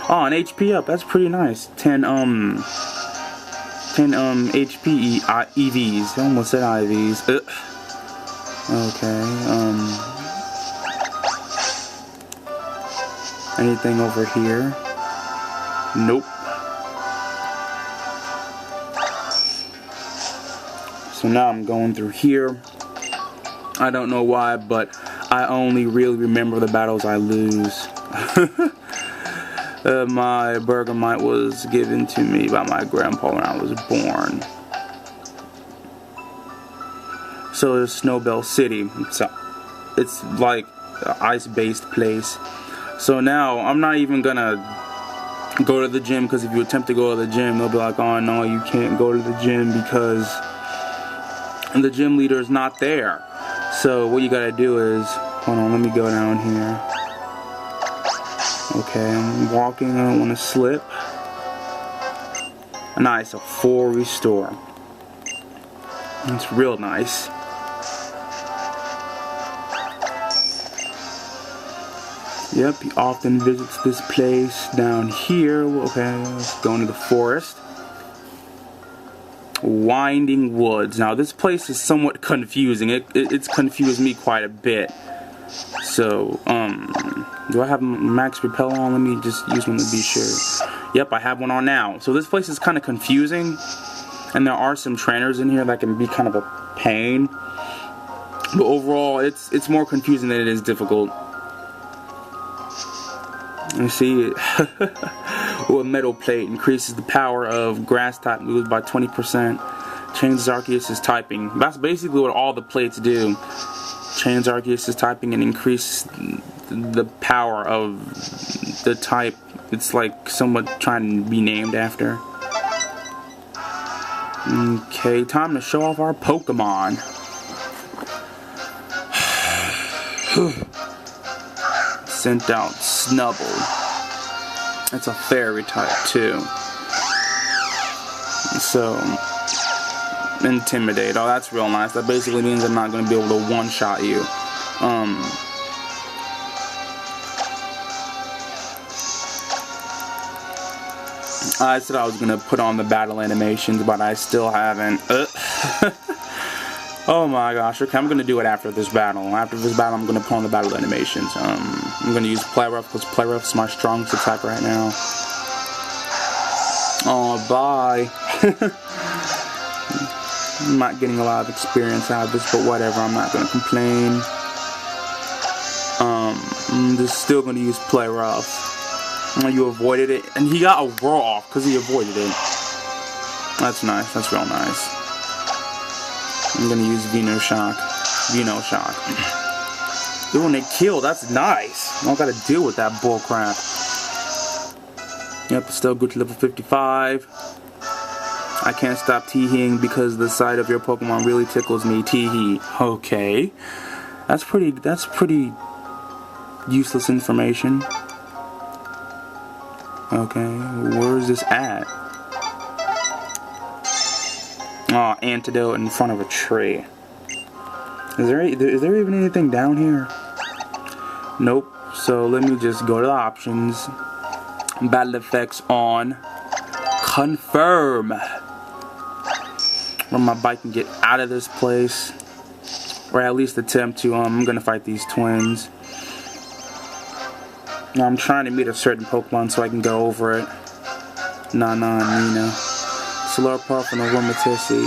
Oh, an HP up. That's pretty nice. 10 HP EVs. I almost said IVs. Okay. Anything over here? Nope. So now I'm going through here. I don't know why, but I only really remember the battles I lose. My Bergamite was given to me by my grandpa when I was born. So there's Snowbell City. It's like an ice-based place. So now I'm not even gonna go to the gym, because if you attempt to go to the gym, they'll be like, oh no, you can't go to the gym because the gym leader is not there. So what you gotta do is, hold on, let me go down here. Okay, I'm walking, I don't want to slip. Nice, a full restore. That's real nice. Yep, he often visits this place down here. Okay, let's go into the forest. Winding Woods. Now this place is somewhat confusing. It's confused me quite a bit. So, do I have Max Repel on? Let me just use one to be sure. Yep, I have one on now. So this place is kind of confusing, and there are some trainers in here that can be kind of a pain. But overall, it's more confusing than it is difficult. You see it. With Metal Plate, increases the power of grass type moves by 20%. Changes Arceus' typing. That's basically what all the plates do. Change Arceus' typing and increase the power of the type it's like somewhat trying to be named after. Okay, time to show off our Pokemon. Sent out Snubble. It's a fairy type too. So, Intimidate. Oh, that's real nice. That basically means I'm not going to be able to one-shot you. I said I was going to put on the battle animations, but I still haven't. Oh my gosh. Okay, I'm going to do it after this battle. After this battle, I'm going to put on the battle animations. I'm going to use Play Rough because Play Rough is my strongest attack right now. Oh, bye. I'm not getting a lot of experience out of this, but whatever, I'm not going to complain. I'm just still going to use Play Rough. You avoided it, and he got a roar off because he avoided it. That's nice, that's real nice. I'm going to use Venoshock. Ooh, and they kill, that's nice. I don't got to deal with that bullcrap. Yep, still good to level 55. I can't stop teeheeing because the sight of your Pokemon really tickles me. Teehee. Okay. That's pretty useless information. Okay, where is this at? Oh, antidote in front of a tree. Is there even anything down here? Nope. So let me just go to the options. Battle effects on. Confirm. Where my bike can get out of this place, or at least attempt to. I'm gonna fight these twins. Now I'm trying to meet a certain Pokemon so I can go over it. Nana and Nina. Slurpuff and Aromatisse.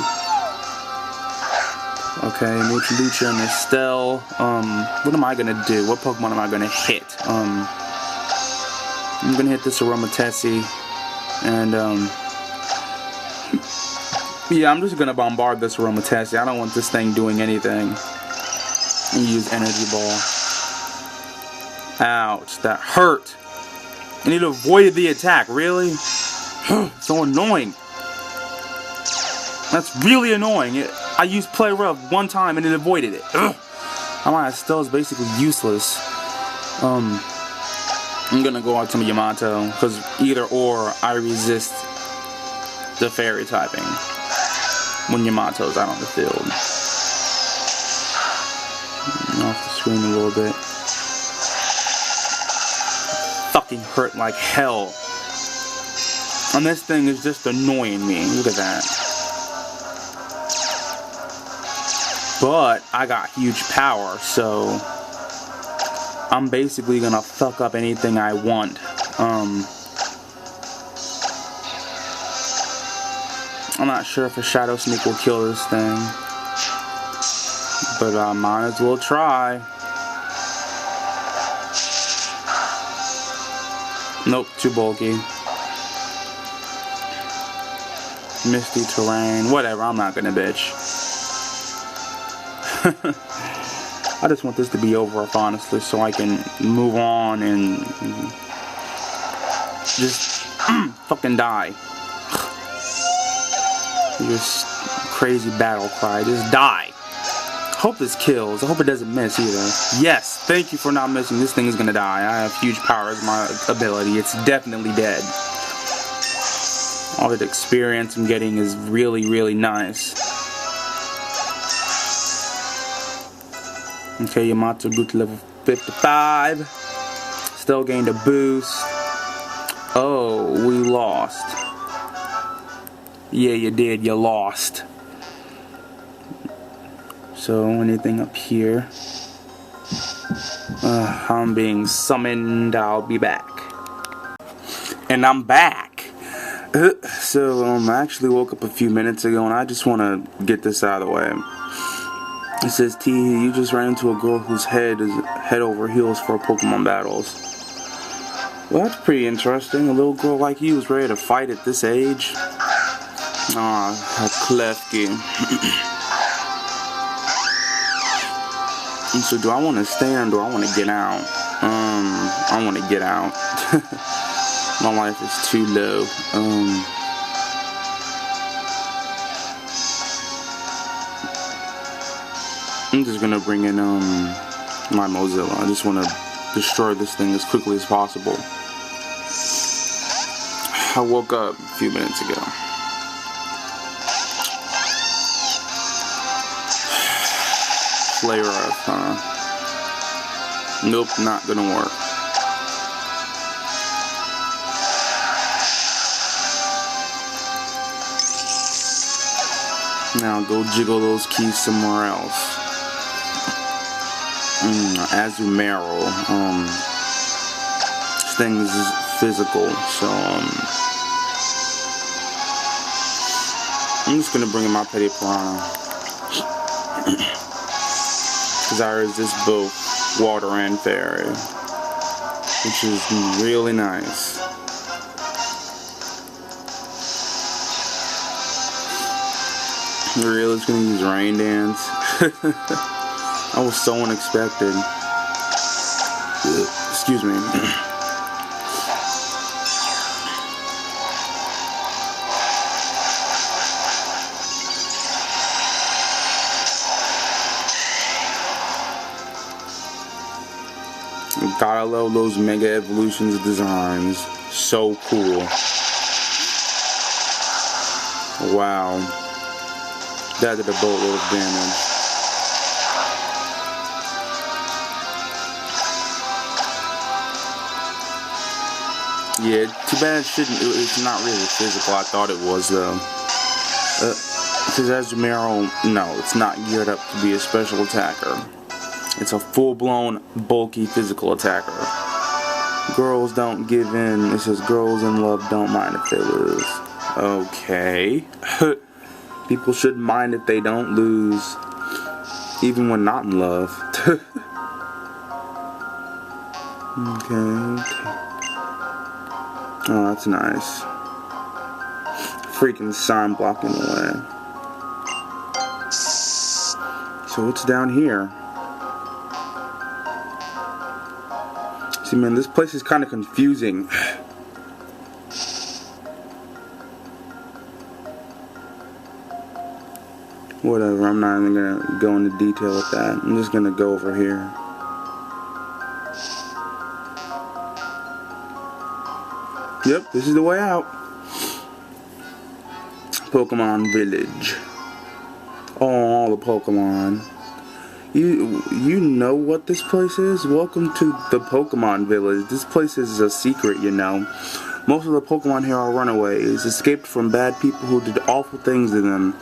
Okay, Lucha and Estelle. What am I gonna do? What Pokemon am I gonna hit? I'm gonna hit this Aromatisse, and yeah, I'm just gonna bombard this Aromatisse. I don't want this thing doing anything. And use Energy Ball. Ouch, that hurt. And it avoided the attack, really? So annoying. That's really annoying. I used Play Rough one time and it avoided it. My Estelle is basically useless. I'm gonna go out to Yamato, because either or I resist the fairy typing when Yamato's out on the field. Off the screen a little bit. Fucking hurt like hell. And this thing is just annoying me. Look at that. But I got huge power, so I'm basically gonna fuck up anything I want. I'm not sure if a Shadow Sneak will kill this thing, but I might as well try. Nope, too bulky. Misty Terrain, whatever, I'm not gonna bitch. I just want this to be over, honestly, so I can move on and just fucking die. Just crazy battle cry, just die. Hope this kills. I hope it doesn't miss either. Yes, thank you for not missing. This thing is gonna die. I have huge power as my ability. It's definitely dead. All that experience I'm getting is really, really nice. Okay, Yamato grew to level 55. Still gained a boost. Oh, we lost. Yeah, you did. You lost. So, anything up here? I'm being summoned. I'll be back. And I'm back. So, I actually woke up a few minutes ago, and I just want to get this out of the way. It says, T, you just ran into a girl whose head is head over heels for Pokemon battles. Well, that's pretty interesting. A little girl like you is ready to fight at this age. Ah, Klefki. So do I want to stay or do I want to get out? I want to get out. My life is too low. I'm just gonna bring in my Mozilla. I just want to destroy this thing as quickly as possible. I woke up a few minutes ago. Flare up, huh? Nope, not gonna work. Now go jiggle those keys somewhere else. Azumarill. This thing is physical, so I'm just gonna bring in my Petty Piranha. Because I resist both water and fairy, which is really nice. Really, just gonna use Rain Dance. That was so unexpected. Excuse me. Gotta love those Mega Evolutions designs. So cool. Wow. That did a boatload of damage. Yeah, too bad it's not really physical. I thought it was though. Because Azumarill, no, it's not geared up to be a special attacker. It's a full-blown, bulky physical attacker. Girls don't give in. It says girls in love don't mind if they lose. Okay. People should mind if they don't lose, even when not in love. Okay. Oh, that's nice. Freaking sign blocking the way. So what's down here? See, man, this place is kind of confusing. Whatever, I'm not even gonna go into detail with that. I'm just gonna go over here. Yep, this is the way out. Pokemon Village. Oh, all the Pokemon. You know what this place is? Welcome to the Pokemon Village. This place is a secret, you know. Most of the Pokemon here are runaways, escaped from bad people who did awful things to them.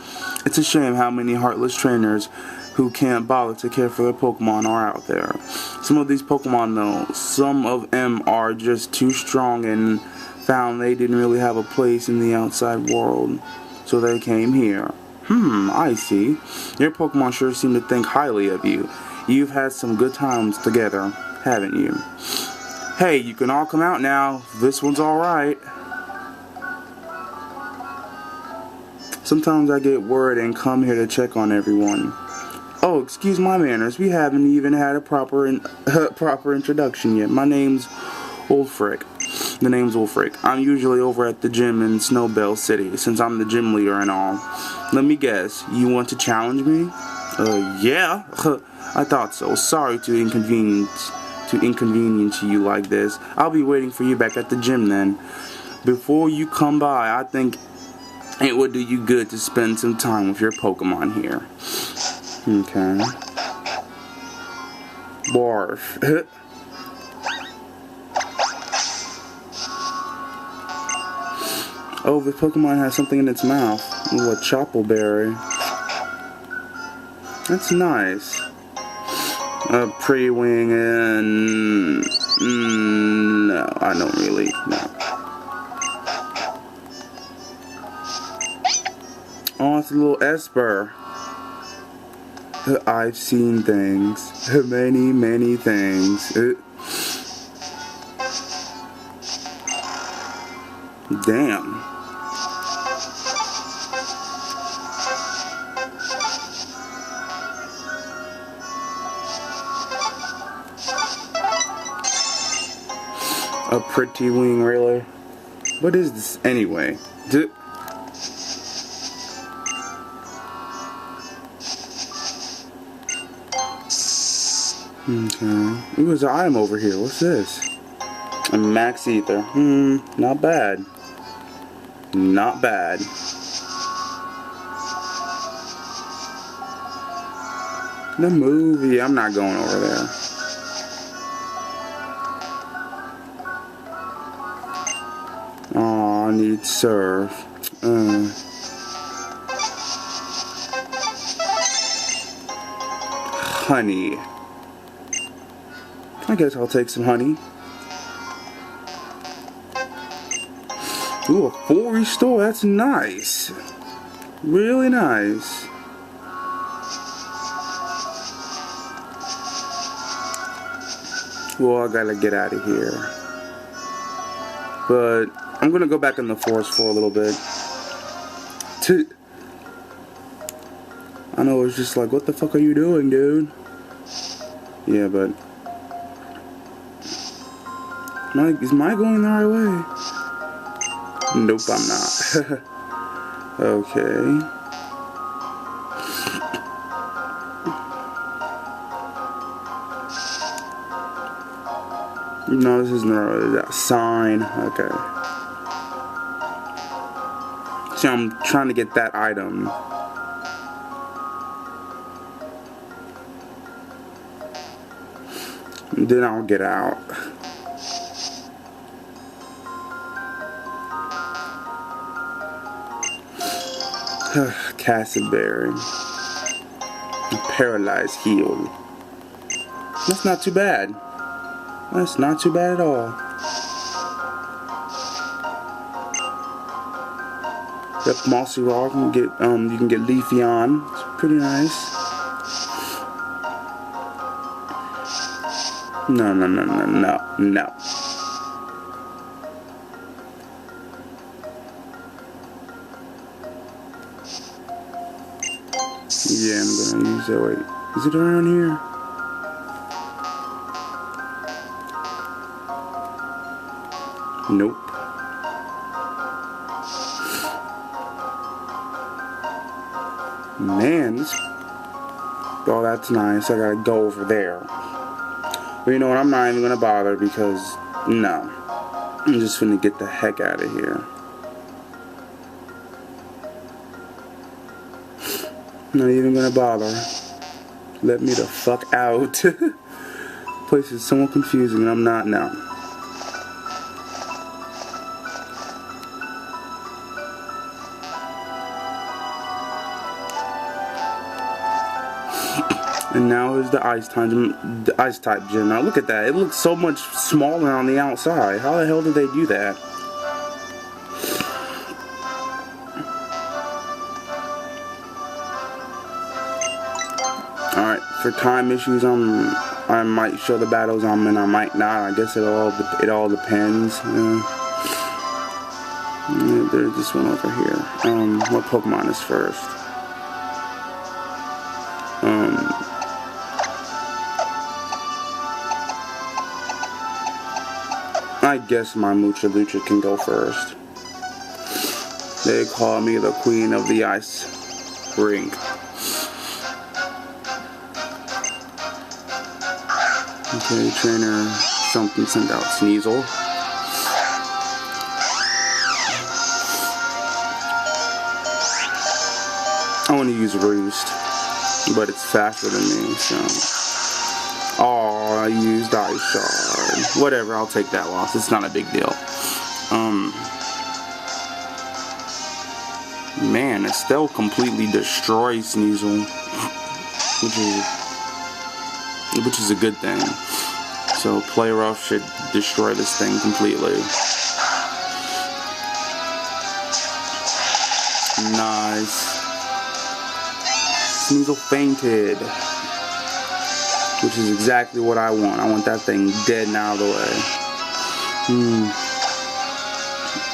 It's a shame how many heartless trainers who can't bother to care for their Pokemon are out there. Some of these Pokemon though, some of them are just too strong and found they didn't really have a place in the outside world. So they came here. I see. Your Pokemon sure seem to think highly of you. You've had some good times together, haven't you? Hey, you can all come out now. This one's alright. Sometimes I get worried and come here to check on everyone. Oh, excuse my manners. We haven't even had a proper introduction yet. My name's Ulfric. The name's Ulfric. I'm usually over at the gym in Snowbell City, since I'm the gym leader and all. Let me guess, you want to challenge me? Yeah. I thought so. Sorry to inconvenience you like this. I'll be waiting for you back at the gym then. Before you come by, I think it would do you good to spend some time with your Pokemon here. Okay. Barf. Oh, the Pokemon has something in its mouth. Ooh, a Chople Berry. That's nice. A Pre-Wing and... no, I don't really. No. Oh, it's a little Esper. I've seen things. Many, many things. Damn. A pretty wing, really? What is this anyway? Okay. Ooh, there's an item over here. What's this? A max ether. Not bad. Not bad. The movie. I'm not going over there. Oh, I need surf. Honey. I guess I'll take some honey. Ooh, a full restore. That's nice. Really nice. Well, I gotta get out of here. But I'm gonna go back in the forest for a little bit. I know it's just like, what the fuck are you doing, dude? Yeah, but is my going the right way? Nope, I'm not. Okay. No, this isn't that sign. Okay. See, I'm trying to get that item. And then I'll get out. Acid berry. Paralyzed heal. That's not too bad. That's not too bad at all. Yep, mossy rock. You can get leafy on. It's pretty nice. No. Yeah, I'm gonna use that. Wait, is it around here? Nope. Man, oh, that's nice. I gotta go over there. But you know what? I'm not even gonna bother because no, I'm just gonna get the heck out of here. Not even gonna bother. Let me the fuck out. Place is somewhat confusing and I'm not now. And now is the ice type gym. Now look at that. It looks so much smaller on the outside. How the hell did they do that? Alright, for time issues, I might show the battles I'm in, I might not. I guess it all depends. There's this one over here. What Pokemon is first? I guess my Mucha Lucha can go first. They call me the Queen of the Ice Ring. Okay, trainer something sent out Sneasel. I want to use Roost, but it's faster than me, so. Oh, I used Ice Shard. Whatever, I'll take that loss. It's not a big deal. Man, Estelle completely destroys Sneasel, which is a good thing. So Play Rough should destroy this thing completely. Nice. Sneasel fainted. Which is exactly what I want. I want that thing dead and out of the way.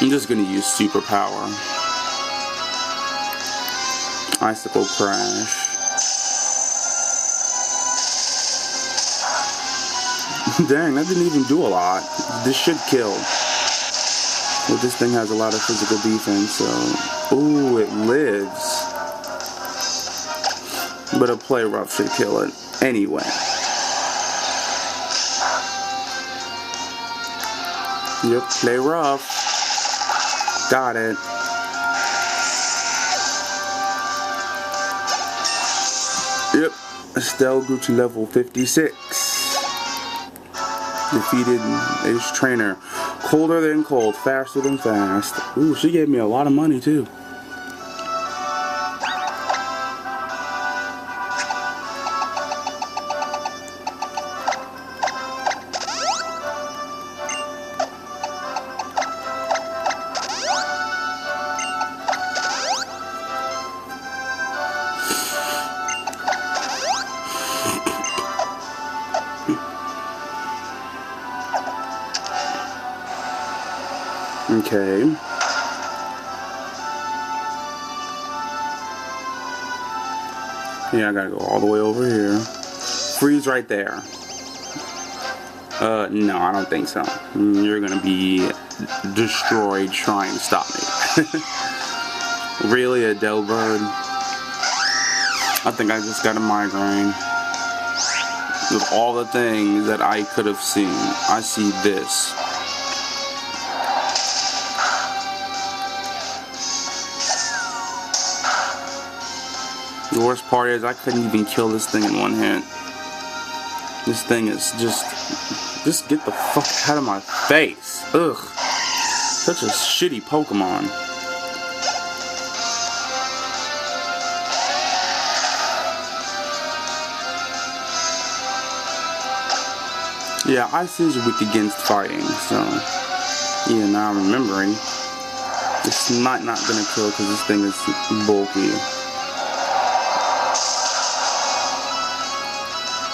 I'm just gonna use superpower. Icicle Crash. Dang, that didn't even do a lot. This should kill. Well, this thing has a lot of physical defense, so... Ooh, it lives. But a Play Rough should kill it anyway. Yep, Play Rough. Got it. Yep, Estelle grew to level 56. Defeated Ace Trainer. Colder than cold, faster than fast. Ooh, she gave me a lot of money too. Okay. Yeah, I gotta go all the way over here. Freeze right there. No, I don't think so. You're gonna be destroyed trying to stop me. Really, a Delbird? I think I just got a migraine. With all the things that I could have seen, I see this. The worst part is I couldn't even kill this thing in one hit. This thing is just get the fuck out of my face. Ugh. Such a shitty Pokemon. Yeah, Ice is weak against fighting, so yeah, now I'm remembering. It's not gonna kill because this thing is bulky.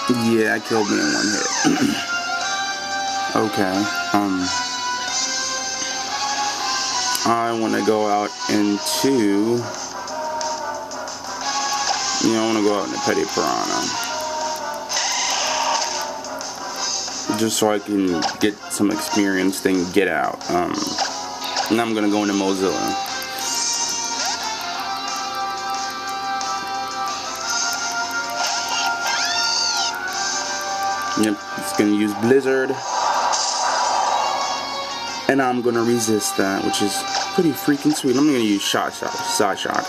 Yeah, I killed me in one hit. Okay, I want to go out into, I want to go out into Petty Piranha. Just so I can get some experience thing, get out. And I'm going to go into Mozilla. Yep, it's going to use Blizzard. And I'm going to resist that, which is pretty freaking sweet. I'm going to use Side Shock.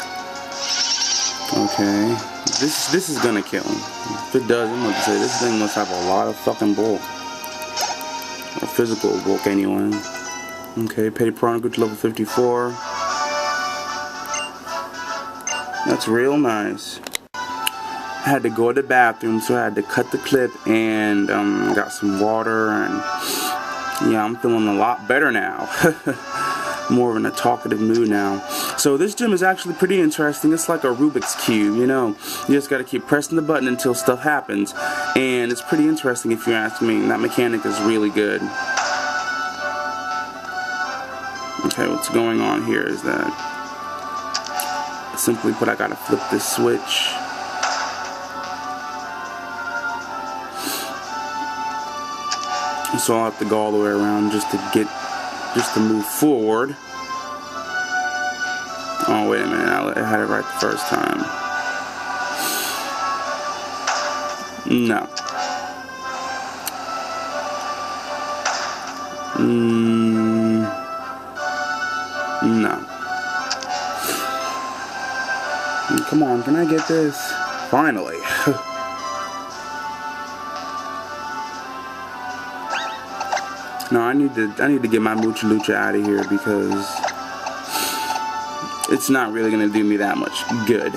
Okay. This is going to kill him. If it does, I'm going to say this thing must have a lot of fucking bulk. Or physical bulk anyway. Okay, Petty Piranha grew to level 54. That's real nice. I had to go to the bathroom, so I had to cut the clip and got some water, and yeah, I'm feeling a lot better now. More of in a talkative mood now. So this gym is actually pretty interesting. It's like a Rubik's Cube, you just gotta keep pressing the button until stuff happens, and it's pretty interesting if you ask me. That mechanic is really good. Okay, what's going on here is that, simply put, I gotta flip this switch. So I'll have to go all the way around just to move forward. Oh, wait a minute, I had it right the first time. No. No. Come on, can I get this? Finally. No, I need to get my Mucha Lucha out of here because it's not really gonna do me that much good.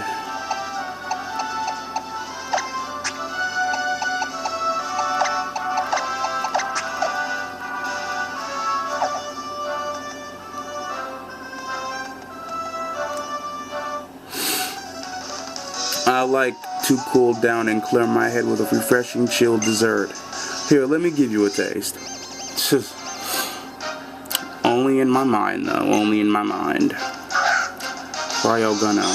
I like to cool down and clear my head with a refreshing chilled dessert. Here, let me give you a taste. Oh Only in my mind, though. Only in my mind. Cryo Gunno.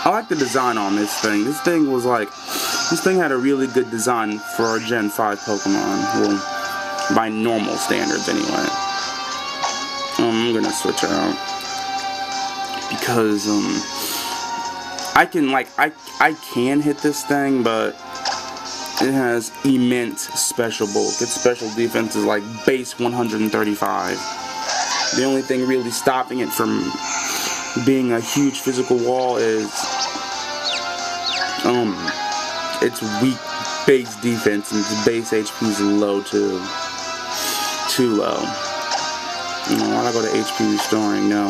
I like the design on this thing. This thing had a really good design for a Gen 5 Pokemon. Well, by normal standards, anyway. I'm gonna switch out. Because, I can hit this thing, but it has immense special bulk. Its special defense is like base 135. The only thing really stopping it from being a huge physical wall is its weak base defense, and its base HP is low too. Too low. Why'd I go to HP restoring? No,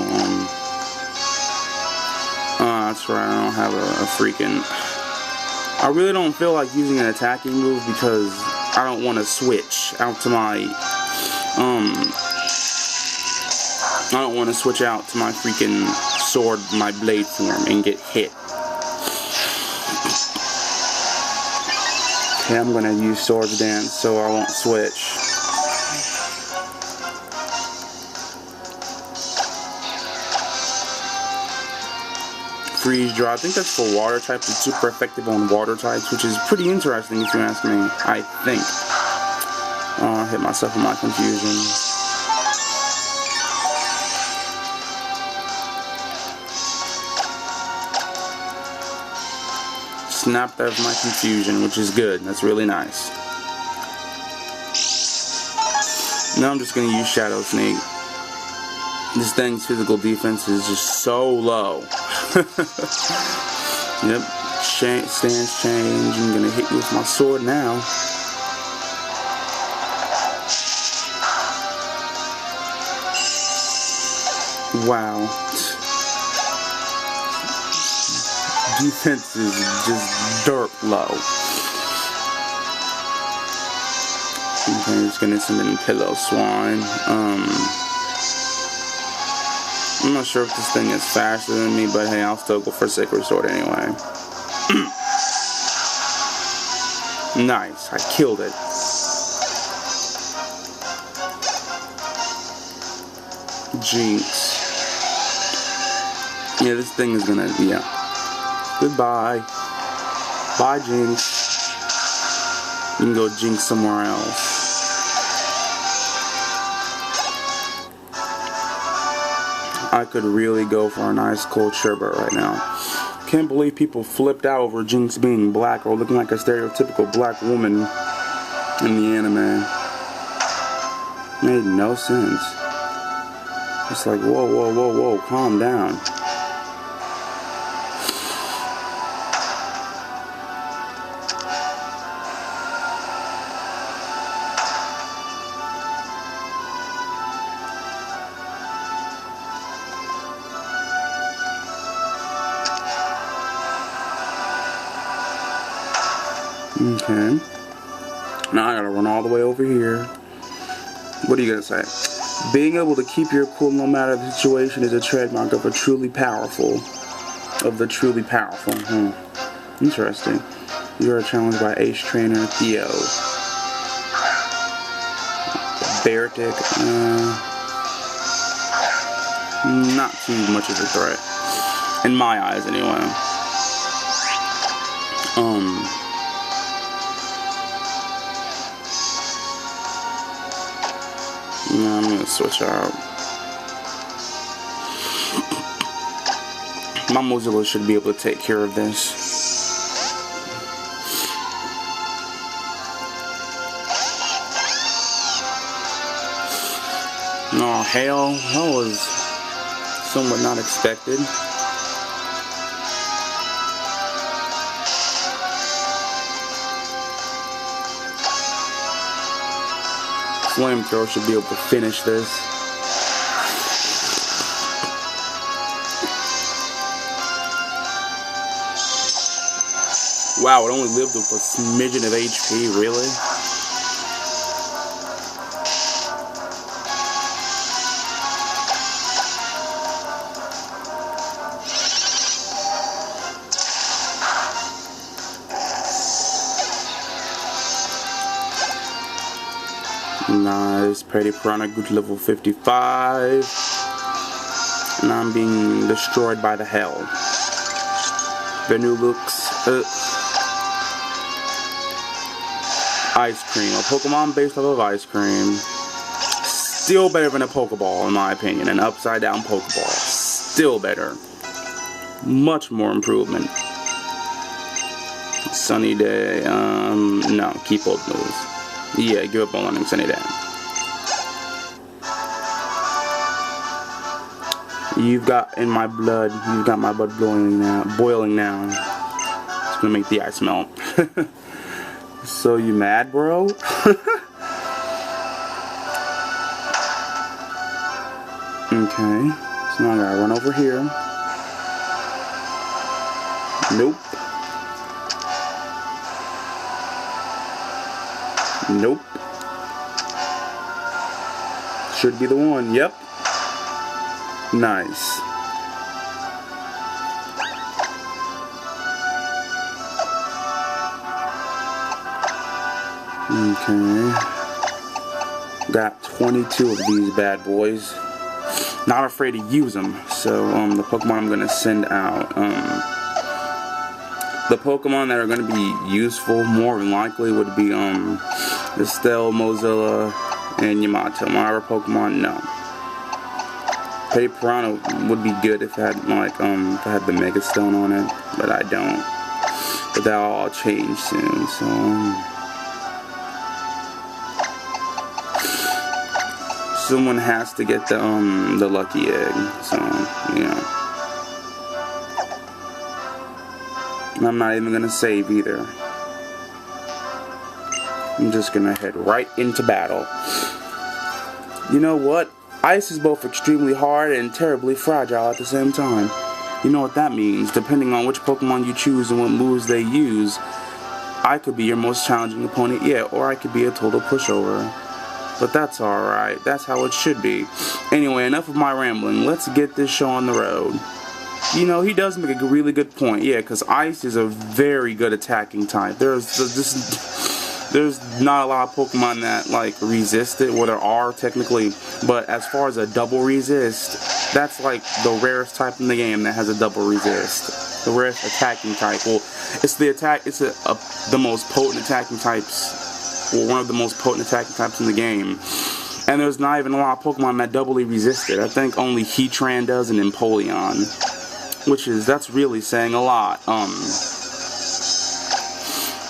that's right, I don't have a freaking... I really don't feel like using an attacking move because I don't want to switch out to my, I don't want to switch out to my freaking sword, my blade form, and get hit. Okay, I'm gonna use Swords Dance so I won't switch. Freeze Dry. I think that's for water types. It's super effective on water types, which is pretty interesting if you ask me. I think. I hit myself in my confusion. Snapped out of my confusion, which is good. That's really nice. Now I'm just going to use Shadow Sneak. This thing's physical defense is just so low. Yep, stance change. I'm gonna hit you with my sword now. Wow. Defense is just dirt low. Okay, I'm just gonna send in Piloswine. I'm not sure if this thing is faster than me, but hey, I'll still go for Sacred Sword anyway. Nice, I killed it. Jinx. Yeah, this thing is gonna, yeah. Goodbye. Bye, Jinx. You can go Jinx somewhere else. I could really go for a nice cold sherbet right now. Can't believe people flipped out over Jinx being black or looking like a stereotypical black woman in the anime. Made no sense. It's like, whoa, whoa, whoa, whoa, calm down. Okay. Now I gotta run all the way over here. What are you gonna say? Being able to keep your cool no matter the situation is a trademark of the truly powerful. Interesting. You are challenged by Ace Trainer Theo. Beartic. Not too much of a threat. In my eyes, anyway. No, I'm gonna switch out. My Mozilla should be able to take care of this. Oh, hell. That was somewhat not expected. Flamethrower should be able to finish this. Wow, it only lived with a smidgen of HP, really? Nice. Petty Piranha grew to level 55. And I'm being destroyed by the hell. Vanillux. Ice Cream. A Pokemon based off of Ice Cream. Still better than a Pokeball, in my opinion. An upside down Pokeball. Still better. Much more improvement. Sunny Day. No. Keep old moves. Yeah, give up on learning Sunny Day. You've got in my blood. You've got my blood boiling now. It's gonna make the ice melt. So you mad, bro? Okay. So now I gotta run over here. Nope. Nope. Should be the one. Yep. Nice. Okay. Got 22 of these bad boys. Not afraid to use them. So the Pokemon I'm gonna send out. The Pokemon that are gonna be useful more than likely would be Estelle, Mozilla, and Yamato. My other Pokemon, no. Petty Piranha would be good if I had like if I had the Mega Stone on it, but I don't. But that'll all change soon. So someone has to get the lucky egg. So yeah. And I'm not even gonna save either. I'm just gonna head right into battle. You know what? Ice is both extremely hard and terribly fragile at the same time. You know what that means. Depending on which Pokemon you choose and what moves they use, I could be your most challenging opponent yet, or I could be a total pushover. But that's alright. That's how it should be. Anyway, enough of my rambling. Let's get this show on the road. You know, he does make a really good point. Yeah, because Ice is a very good attacking type. There's not a lot of Pokemon that like resist it. Well, there are technically, but as far as a double resist, that's like the rarest type in the game that has a double resist. The rarest attacking type. Well, it's the most potent attacking types. Well, one of the most potent attacking types in the game. And there's not even a lot of Pokemon that doubly resist it. I think only Heatran does and Empoleon. That's really saying a lot.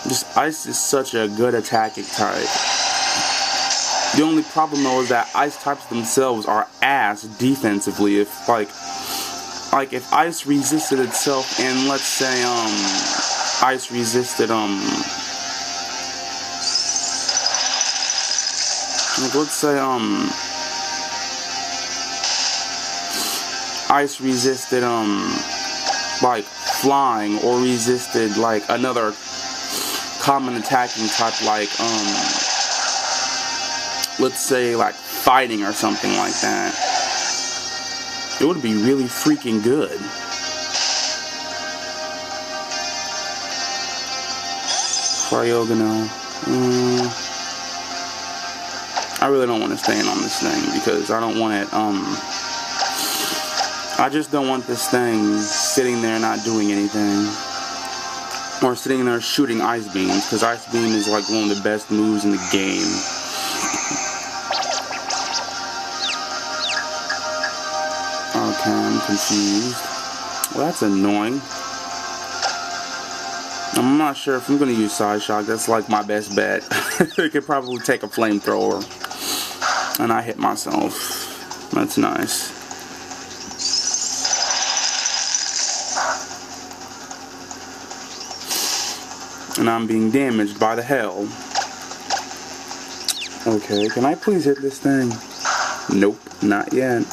Just Ice is such a good attacking type. The only problem though is that Ice types themselves are ass defensively. If if Ice resisted itself and let's say Ice resisted let's say Ice resisted like flying or resisted like another common attacking type like let's say like fighting or something like that, it would be really freaking good. Cryogano. I really don't want to stand on this thing because I don't want it I just don't want this thing sitting there not doing anything. Or sitting there shooting Ice Beams, because Ice Beam is like one of the best moves in the game. Okay, I'm confused. Well, that's annoying. I'm not sure if I'm going to use Side Shock. That's like my best bet. It could probably take a flamethrower. And I hit myself. That's nice. And I'm being damaged by the hell. Okay, can I please hit this thing? Nope, not yet.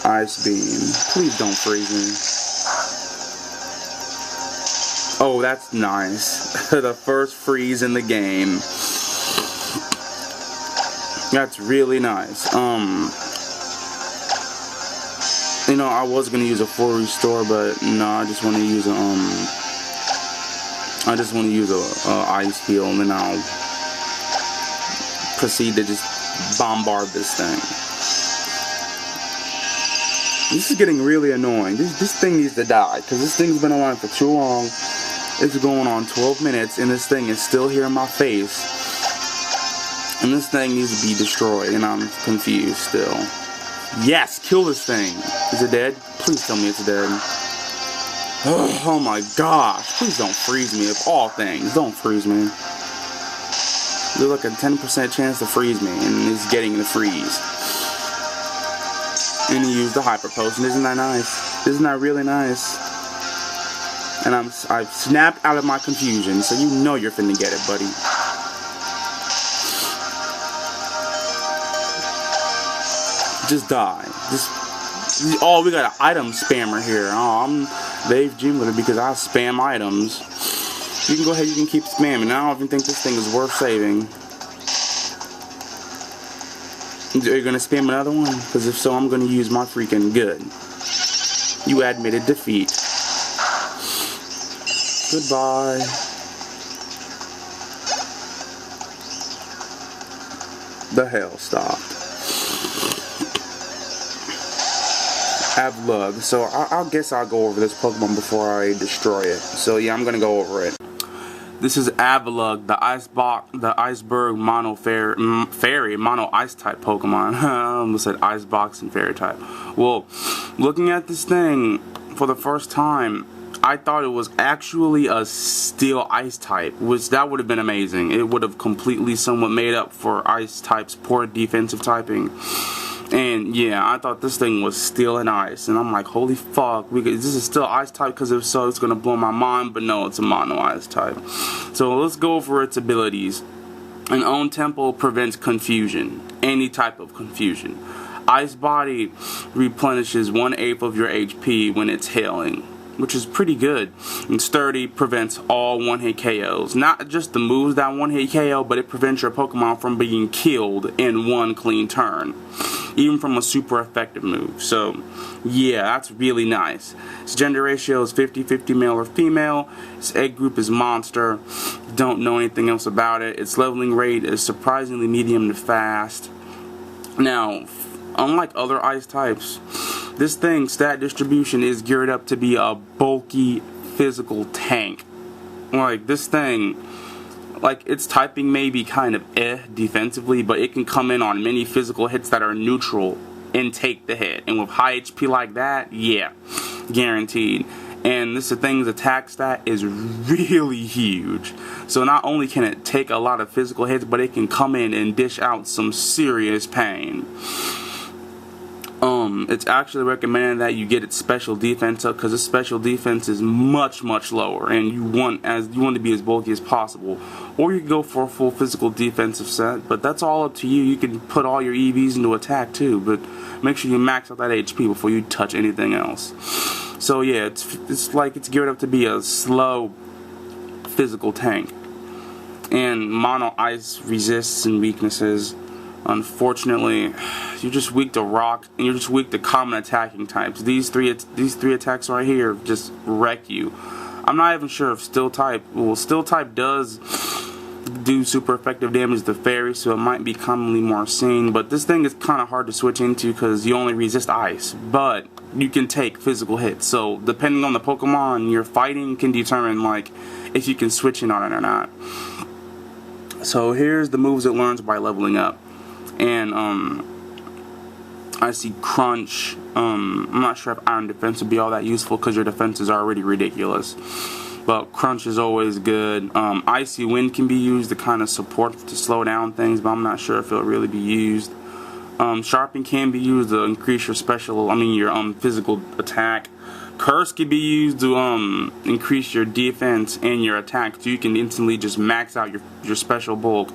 Ice Beam. Please don't freeze me. Oh, that's nice. The first freeze in the game. That's really nice. You know, I was gonna use a full restore, but no, I just want to use a Ice Heal, and then I'll proceed to just bombard this thing. This is getting really annoying. This thing needs to die, because this thing's been online for too long. It's going on 12 minutes, and this thing is still here in my face. And this thing needs to be destroyed, and I'm confused still. Yes, kill this thing. Is it dead? Please tell me it's dead. Oh my gosh, please don't freeze me. Of all things, don't freeze me. There's like a 10% chance to freeze me, and it's getting the freeze. And he used the hyper potion. Isn't that nice? Isn't that really nice? And I've snapped out of my confusion, so you know you're finna get it, buddy. Just die. Oh, we got an item spammer here. Oh, I'm Dave Jimler because I spam items. You can go ahead, you can keep spamming. I don't even think this thing is worth saving. Are you gonna spam another one? Because if so, I'm gonna use my freaking good. You admitted defeat. Goodbye. The hell stopped. Avalugg. So I guess I'll go over this Pokemon before I destroy it. So yeah, I'm gonna go over it. This is Avalugg, the Iceberg Mono Fairy, Mono Ice type Pokemon. I almost said Icebox and Fairy type. Well, looking at this thing for the first time, I thought it was actually a Steel Ice type, which that would have been amazing. It would have completely somewhat made up for Ice type's poor defensive typing. And yeah, I thought this thing was Steel and Ice, and I'm like, holy fuck, this is still Ice type, because if so, it's gonna blow my mind. But no, it's a Mono Ice type. So let's go over its abilities. An Own Tempo prevents confusion, any type of confusion. Ice Body replenishes 1/8 of your HP when it's hailing, which is pretty good. And Sturdy prevents all one-hit KOs. Not just the moves that one-hit KO, but it prevents your Pokemon from being killed in one clean turn, even from a super effective move. So yeah, that's really nice. Its gender ratio is 50-50 male or female. Its egg group is monster. Don't know anything else about it. Its leveling rate is surprisingly medium to fast. Now, unlike other ice types, this thing's stat distribution is geared up to be a bulky physical tank. Like, this thing, like, its typing may be kind of defensively, but it can come in on many physical hits that are neutral and take the hit. And with high HP like that, yeah, guaranteed. And this thing's attack stat is really huge. So not only can it take a lot of physical hits, but it can come in and dish out some serious pain. It's actually recommended that you get its special defense up, because its special defense is much lower, and you want to be as bulky as possible. Or you can go for a full physical defensive set, but that's all up to you. You can put all your EVs into attack too, but make sure you max out that HP before you touch anything else. So yeah, it's like it's geared up to be a slow physical tank. And Mono Ice resists and weaknesses. Unfortunately, you're just weak to rock, and you're just weak to common attacking types. These three attacks right here just wreck you. I'm not even sure if Steel type, well, Steel type does do super effective damage to Fairy, so it might be commonly more seen. But this thing is kind of hard to switch into because you only resist ice, but you can take physical hits. So depending on the Pokemon you're fighting can determine like if you can switch in on it or not. So here's the moves it learns by leveling up. And I see Crunch. I'm not sure if Iron Defense would be all that useful because your defense is already ridiculous. But Crunch is always good. Icy Wind can be used to kind of support, to slow down things, but I'm not sure if it'll really be used. Sharpen can be used to increase your your physical attack. Curse can be used to increase your defense and your attack, so you can instantly just max out your special bulk.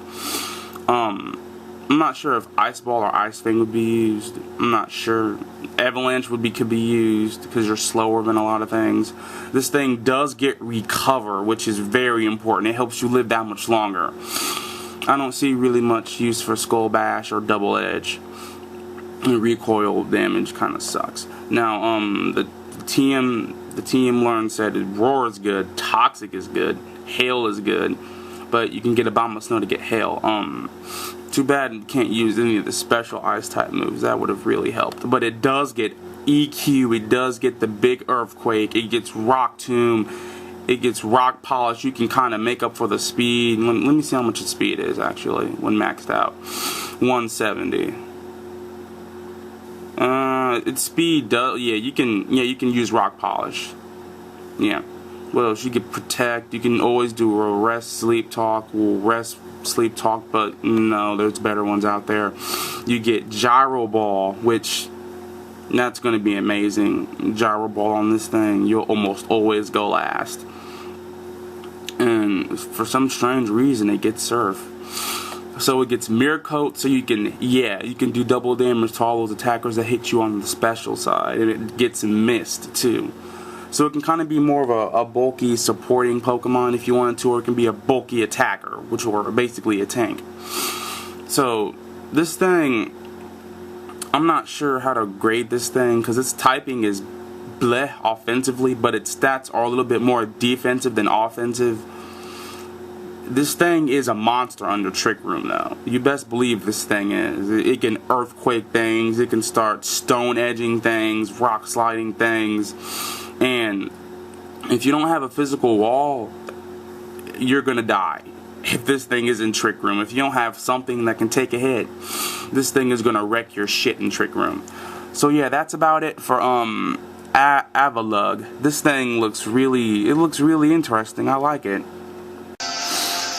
I'm not sure if Ice Ball or Ice Fang would be used. I'm not sure. Avalanche could be used because you're slower than a lot of things. This thing does get Recover, which is very important. It helps you live that much longer. I don't see really much use for Skull Bash or Double Edge. And recoil damage kind of sucks. Now, the TM learn said Roar is good, Toxic is good, Hail is good, but you can get Abominable Snow to get Hail. Too bad you can't use any of the special ice type moves. That would have really helped. But it does get EQ, it does get the big earthquake, it gets rock tomb, it gets rock polish. You can kind of make up for the speed. Let me see how much its speed is actually when maxed out. 170. Its speed does, you can use rock polish. Yeah. What else? You can protect. You can always do a rest, sleep, talk. Well, rest, sleep, talk, but no, there's better ones out there. You get gyro ball, which that's going to be amazing. Gyro ball on this thing, you'll almost always go last. And for some strange reason, it gets surf. So it gets mirror coat, so you can do double damage to all those attackers that hit you on the special side, and it gets mist too. So it can kind of be more of a bulky supporting Pokemon if you wanted to, or it can be a bulky attacker, which are basically a tank. So this thing, I'm not sure how to grade this thing because its typing is bleh offensively, but its stats are a little bit more defensive than offensive. This thing is a monster under Trick Room though. You best believe this thing is. It can earthquake things, it can start stone edging things, rock sliding things, and if you don't have a physical wall, you're gonna die. If this thing is in Trick Room, if you don't have something that can take a hit, this thing is gonna wreck your shit in Trick Room. So yeah, that's about it for Avalugg. This thing looks really interesting. I like it.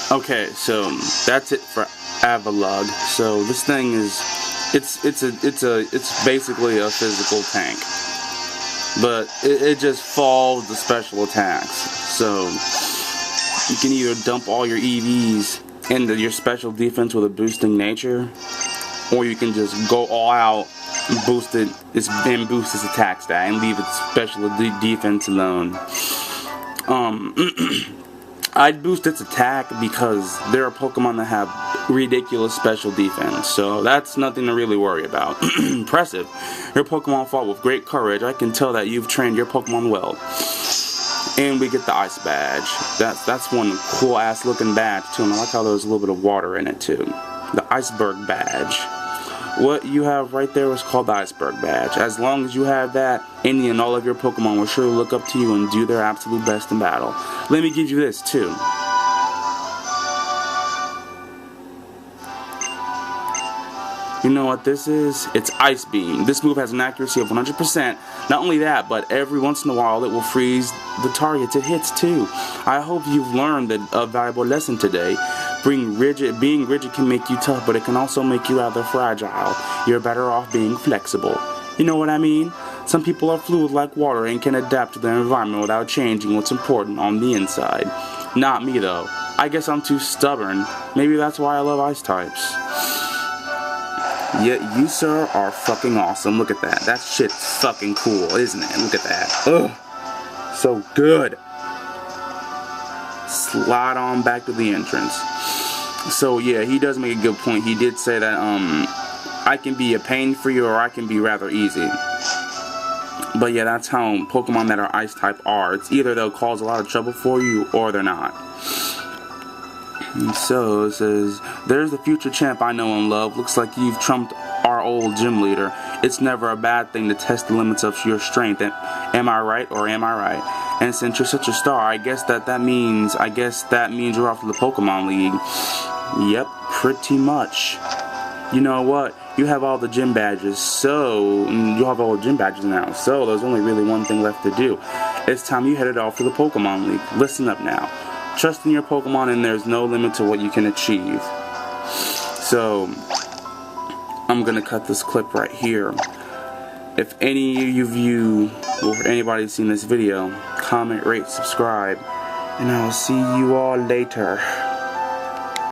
Okay, so that's it for Avalugg. So this thing is, it's basically a physical tank, but it just falls the special attacks. So you can either dump all your EVs into your special defense with a boosting nature, or you can just go all out, boost its attack stat and leave its special defense alone. I'd boost its attack because there are Pokemon that have ridiculous special defense, so that's nothing to really worry about. Impressive. Your Pokemon fought with great courage. I can tell that you've trained your Pokemon well. And we get the Ice Badge. That's one cool ass looking badge too, and I like how there's a little bit of water in it too. The Iceberg Badge. What you have right there is called the Iceberg Badge. As long as you have that, any and all of your Pokemon will surely look up to you and do their absolute best in battle. Let me give you this too. You know what this is? It's Ice Beam. This move has an accuracy of 100%. Not only that, but every once in a while it will freeze the targets it hits too. I hope you've learned a valuable lesson today. Being rigid can make you tough, but it can also make you rather fragile. You're better off being flexible. You know what I mean? Some people are fluid like water and can adapt to their environment without changing what's important on the inside. Not me though. I guess I'm too stubborn. Maybe that's why I love ice types. Yeah, you sir are fucking awesome. Look at that. That shit's fucking cool, isn't it? Look at that. Ugh. So good. Slide on back to the entrance. So yeah, he does make a good point. He did say that I can be a pain for you, or I can be rather easy. But yeah, that's how Pokemon that are ice type are. It's either they'll cause a lot of trouble for you, or they're not. And so it says, there's the future champ I know and love. Looks like you've trumped our old gym leader. It's never a bad thing to test the limits of your strength. Am I right, or am I right? And since you're such a star, I guess that means you're off to the Pokemon League. Yep, pretty much. You know what? You have all the gym badges, so you have all the gym badges now. So there's only really one thing left to do. It's time you headed off to the Pokemon League. Listen up now. Trust in your Pokemon, and there's no limit to what you can achieve. So I'm gonna cut this clip right here. If any of you or anybody's seen this video, comment, rate, subscribe, and I'll see you all later.